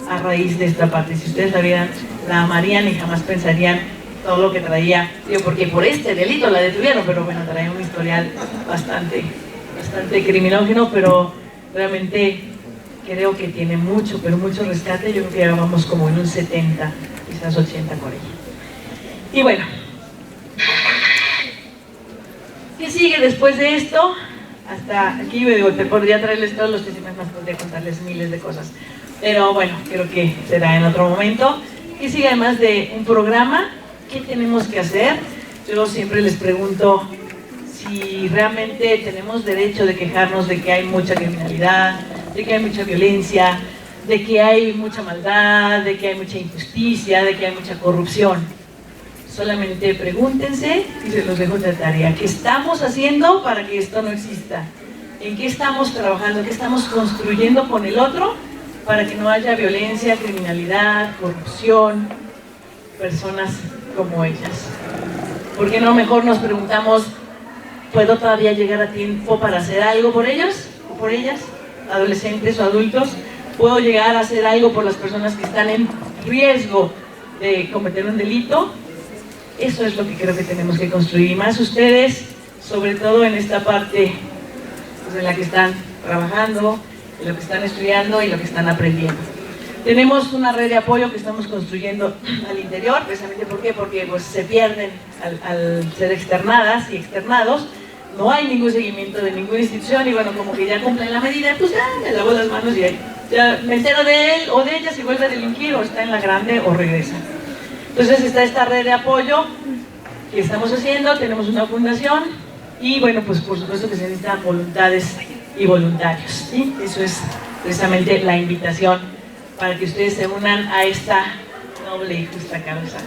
a raíz de esta parte. Si ustedes la vieran, la amarían y jamás pensarían todo lo que traía, digo, porque por este delito la detuvieron, pero bueno, traía un historial bastante criminógeno, pero realmente creo que tiene mucho, pero mucho rescate. Yo creo que ya vamos como en un 70, quizás 80 con ella. Y bueno, ¿qué sigue después de esto? Hasta aquí, digo, te podría traerles todos los testimonios, más podría contarles miles de cosas, pero bueno, creo que será en otro momento. ¿Qué sigue además de un programa? ¿Qué tenemos que hacer? Yo siempre les pregunto si realmente tenemos derecho de quejarnos de que hay mucha criminalidad, de que hay mucha violencia, de que hay mucha maldad, de que hay mucha injusticia, de que hay mucha corrupción. Solamente pregúntense, y se los dejo de tarea, ¿qué estamos haciendo para que esto no exista? ¿En qué estamos trabajando? ¿Qué estamos construyendo con el otro para que no haya violencia, criminalidad, corrupción, personas como ellas? ¿Por qué no mejor nos preguntamos, ¿puedo todavía llegar a tiempo para hacer algo por ellos o por ellas, adolescentes o adultos? ¿Puedo llegar a hacer algo por las personas que están en riesgo de cometer un delito? Eso es lo que creo que tenemos que construir, y más ustedes, sobre todo en esta parte pues, en la que están trabajando, en lo que están estudiando y lo que están aprendiendo. Tenemos una red de apoyo que estamos construyendo al interior, precisamente ¿por qué? Porque pues, se pierden al ser externadas y externados, no hay ningún seguimiento de ninguna institución, y bueno, como que ya cumplen la medida, pues ya me lavo las manos y ya me entero de él o de ella si vuelve a delinquir o está en la grande o regresa. Entonces está esta red de apoyo que estamos haciendo, tenemos una fundación y bueno, pues por supuesto que se necesitan voluntades y voluntarios, ¿sí? Eso es precisamente la invitación para que ustedes se unan a esta noble y justa causa.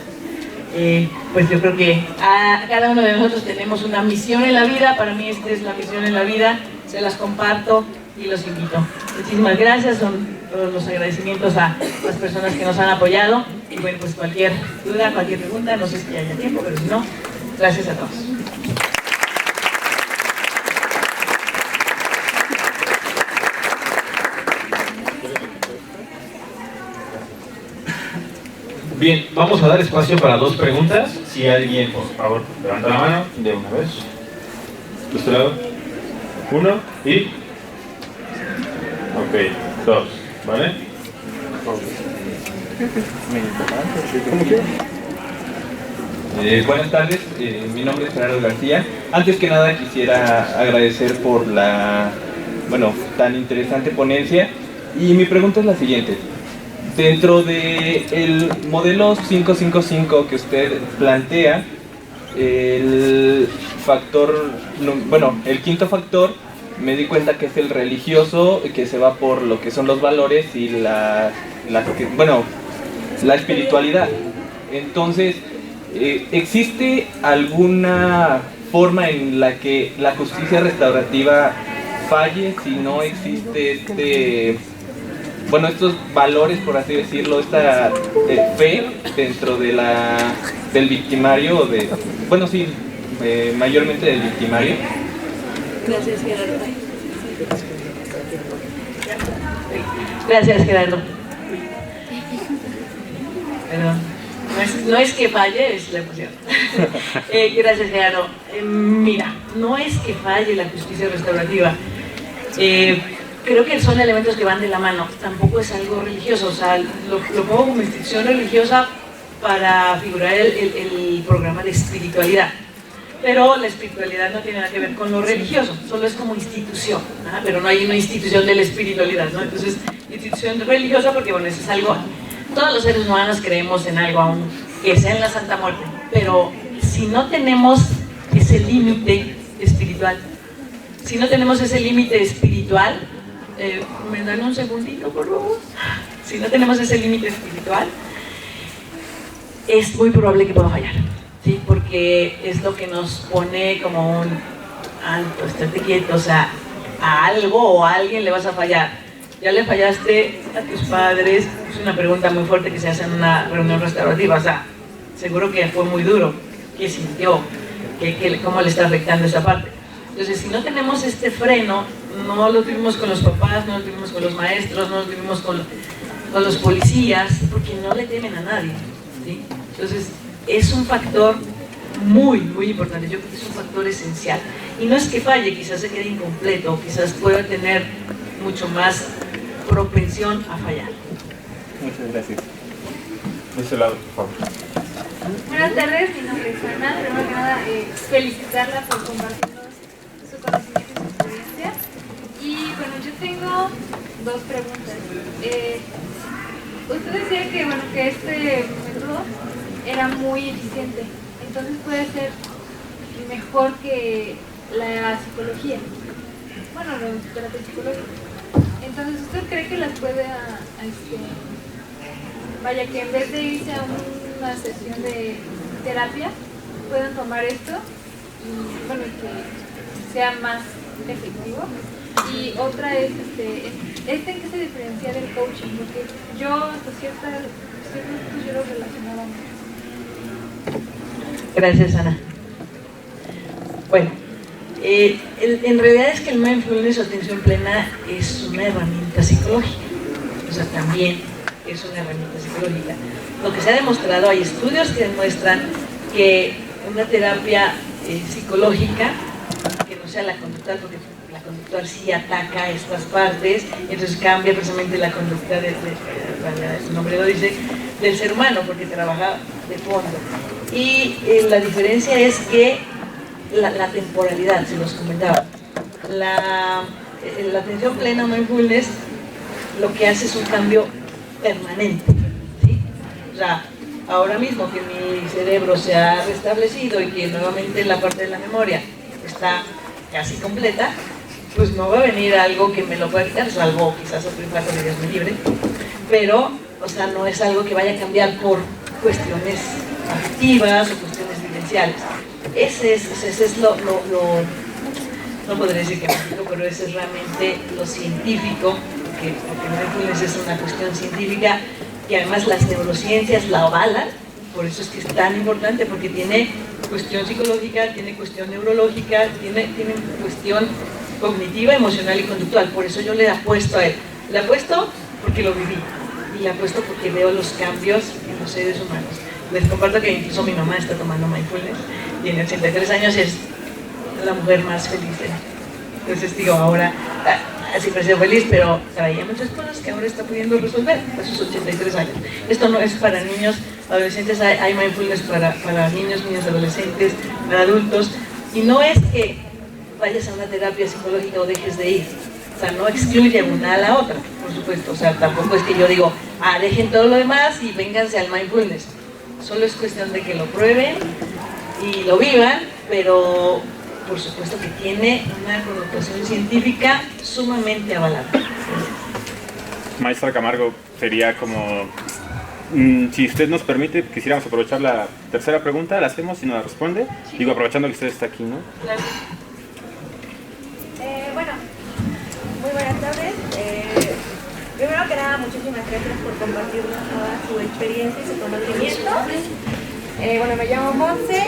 Pues yo creo que a cada uno de nosotros tenemos una misión en la vida. Para mí esta es la misión en la vida, se las comparto y los invito. Muchísimas gracias, son todos los agradecimientos a las personas que nos han apoyado, y bueno, pues cualquier duda, cualquier pregunta, no sé si haya tiempo, pero si no, gracias a todos. Bien, vamos a dar espacio para dos preguntas. Si alguien, por favor, levanta la mano de una vez. De este lado. Uno y... Ok, dos, ¿vale? Buenas tardes, mi nombre es Gerardo García. Antes que nada quisiera agradecer por la, tan interesante ponencia, y mi pregunta es la siguiente. Dentro del modelo 555 que usted plantea, el factor, bueno, el quinto factor, me di cuenta que es el religioso, que se va por lo que son los valores y la espiritualidad. Entonces, ¿existe alguna forma en la que la justicia restaurativa falle si no existe estos valores, por así decirlo, esta fe dentro de del victimario, mayormente del victimario? Gracias, Gerardo. Gracias, Gerardo. Perdón. No es que falle, es la emoción. Gracias, Gerardo. Mira, no es que falle la justicia restaurativa. Creo que son elementos que van de la mano. Tampoco es algo religioso. O sea, lo pongo como institución religiosa para figurar el programa de espiritualidad. Pero la espiritualidad no tiene nada que ver con lo religioso, solo es como institución, ¿ah? Pero no hay una institución de la espiritualidad, ¿no? Entonces, institución religiosa porque, bueno, eso es algo, todos los seres humanos creemos en algo aún, que sea en la Santa Muerte, pero si no tenemos ese límite espiritual, ¿me dan un segundito, por favor? Si no tenemos ese límite espiritual, es muy probable que pueda fallar. Sí, porque es lo que nos pone como un alto, estate quieto, o sea, a algo o a alguien le vas a fallar. Ya le fallaste a tus padres, es una pregunta muy fuerte que se hace en una reunión restaurativa, o sea, seguro que fue muy duro, ¿qué sintió? ¿Cómo le está afectando esa parte? Entonces, si no tenemos este freno, no lo tuvimos con los papás, no lo tuvimos con los maestros, no lo tuvimos con los policías, porque no le temen a nadie, ¿sí? Entonces, es un factor muy, muy importante. Yo creo que es un factor esencial. Y no es que falle, quizás se quede incompleto, quizás pueda tener mucho más propensión a fallar. Muchas gracias. De ese lado, por favor. Buenas tardes, mi nombre es Ana. Primero que nada, felicitarla por compartirnos su conocimiento y su experiencia. Y bueno, yo tengo dos preguntas. Usted decía que este método era muy eficiente, entonces puede ser mejor que la psicología, la terapia psicológica. Entonces, ¿usted cree que las puede, que en vez de irse a una sesión de terapia, puedan tomar esto y que sea más efectivo? Y otra es, ¿en qué se diferencia del coaching? Porque yo hasta cierto punto yo lo relacionaba mucho. Gracias, Ana. Bueno, en realidad es que el mindfulness o atención plena es una herramienta psicológica, o sea, también es una herramienta psicológica. Lo que se ha demostrado, hay estudios que demuestran que una terapia psicológica, que no sea la conductual, porque la conductual sí ataca estas partes, entonces cambia precisamente la conducta su nombre lo dice, del ser humano, porque trabaja de fondo. Y la diferencia es que la temporalidad, se los comentaba. La atención plena o mindfulness lo que hace es un cambio permanente, ¿sí? O sea, ahora mismo que mi cerebro se ha restablecido y que nuevamente la parte de la memoria está casi completa, pues no va a venir algo que me lo pueda quitar, salvo quizás otro infarto de Dios me libre, pero, o sea, no es algo que vaya a cambiar por cuestiones activas o cuestiones vivenciales. Ese es lo no podré decir que mágico, pero ese es realmente lo científico, porque mindfulness es una cuestión científica y además las neurociencias la avalan, por eso es que es tan importante, porque tiene cuestión psicológica, tiene cuestión neurológica, tiene cuestión cognitiva, emocional y conductual. Por eso yo le apuesto a él. Le apuesto porque lo viví y le apuesto porque veo los cambios en los seres humanos. Les comparto que incluso mi mamá está tomando mindfulness, tiene 83 años y es la mujer más feliz. Entonces digo, ahora siempre he sido feliz, pero traía muchas cosas que ahora está pudiendo resolver a sus 83 años. Esto no es para niños, adolescentes, hay mindfulness para niños, niños adolescentes, para adultos, y no es que vayas a una terapia psicológica o dejes de ir. O sea, no excluye una a la otra, por supuesto. O sea, tampoco es que yo digo, dejen todo lo demás y vénganse al mindfulness. Solo es cuestión de que lo prueben y lo vivan, pero por supuesto que tiene una connotación científica sumamente avalada. Maestra Camargo, sería como, si usted nos permite, quisiéramos aprovechar la tercera pregunta, la hacemos y nos la responde. Digo, aprovechando que usted está aquí, ¿no? Claro. Bueno, muy buenas tardes. Primero que nada, muchísimas gracias por compartirnos toda su experiencia y su conocimiento. Bueno, me llamo Monse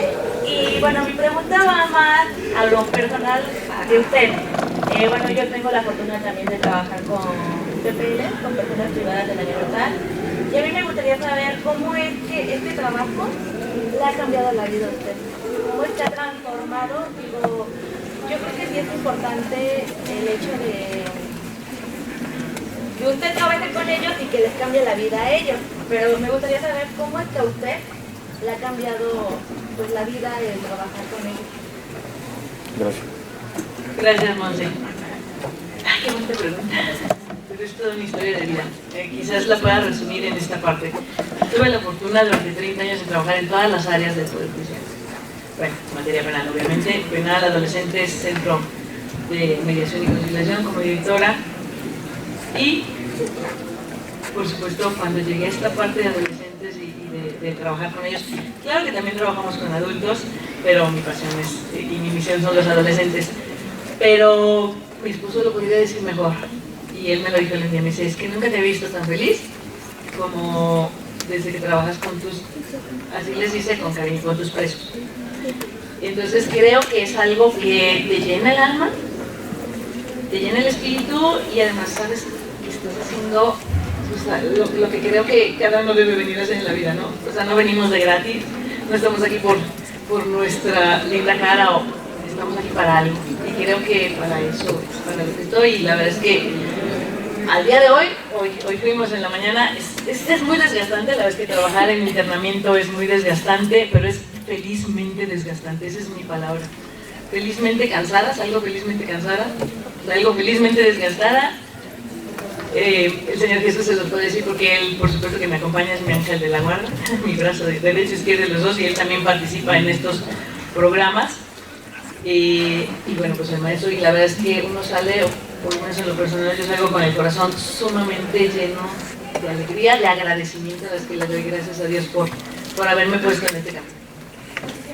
y bueno, mi pregunta va más a lo personal de usted. Bueno, yo tengo la fortuna también de trabajar con PPL, con personas privadas de la libertad, y a mí me gustaría saber cómo es que este trabajo le ha cambiado la vida a usted, cómo se ha transformado. Digo, yo creo que sí es importante el hecho de que usted trabaje con ellos y que les cambie la vida a ellos, pero me gustaría saber cómo es que a usted le ha cambiado pues la vida el trabajar con ellos. Gracias. Gracias, Monse. Ay, qué buena pregunta. Pero es toda una historia de vida. Quizás la pueda resumir en esta parte. Tuve la fortuna durante 30 años de trabajar en todas las áreas del Poder Judicial. Bueno, materia penal, obviamente. Penal, adolescentes, centro de mediación y conciliación como directora. Y, por supuesto, cuando llegué a esta parte de adolescentes y de trabajar con ellos, claro que también trabajamos con adultos, pero mi pasión y mi misión son los adolescentes. Pero mi esposo lo podría decir mejor, y él me lo dijo el día, me dice, es que nunca te he visto tan feliz como desde que trabajas con tus, así les dice con cariño, con tus presos. Entonces creo que es algo que te llena el alma, te llena el espíritu, y además sabes que estás haciendo pues, lo que creo que cada uno debe venir a hacer en la vida, ¿no? O sea, no venimos de gratis, no estamos aquí por nuestra linda cara, o estamos aquí para algo, y creo que para eso es para lo que estoy. Y la verdad es que al día de hoy fuimos en la mañana, es muy desgastante, la verdad es que trabajar en internamiento es muy desgastante, pero es felizmente desgastante, esa es mi palabra. Felizmente cansada, salgo felizmente cansada, salgo felizmente desgastada. El Señor Jesús se lo puede decir porque Él, por supuesto que me acompaña, es mi ángel de la guarda, mi brazo de derecho, izquierdo, los dos, y Él también participa en estos programas. Y bueno, pues el maestro, y la verdad es que uno sale, o por lo menos en lo personal, yo salgo con el corazón sumamente lleno de alegría, de agradecimiento, a las que le doy gracias a Dios por haberme puesto en este camino.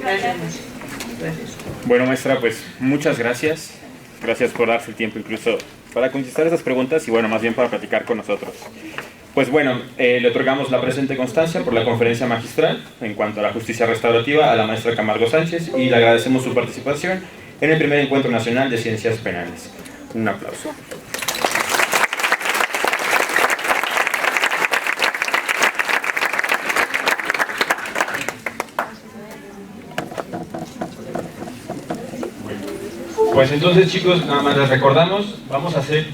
Gracias, maestro. Gracias. Bueno, maestra, pues muchas gracias. Gracias por darse el tiempo incluso para contestar esas preguntas y bueno, más bien para platicar con nosotros. Pues bueno, le otorgamos la presente constancia por la conferencia magistral en cuanto a la justicia restaurativa a la maestra Camargo Sánchez, y le agradecemos su participación en el primer Encuentro Nacional de Ciencias Penales. Un aplauso. Pues entonces, chicos, nada más les recordamos, vamos a hacer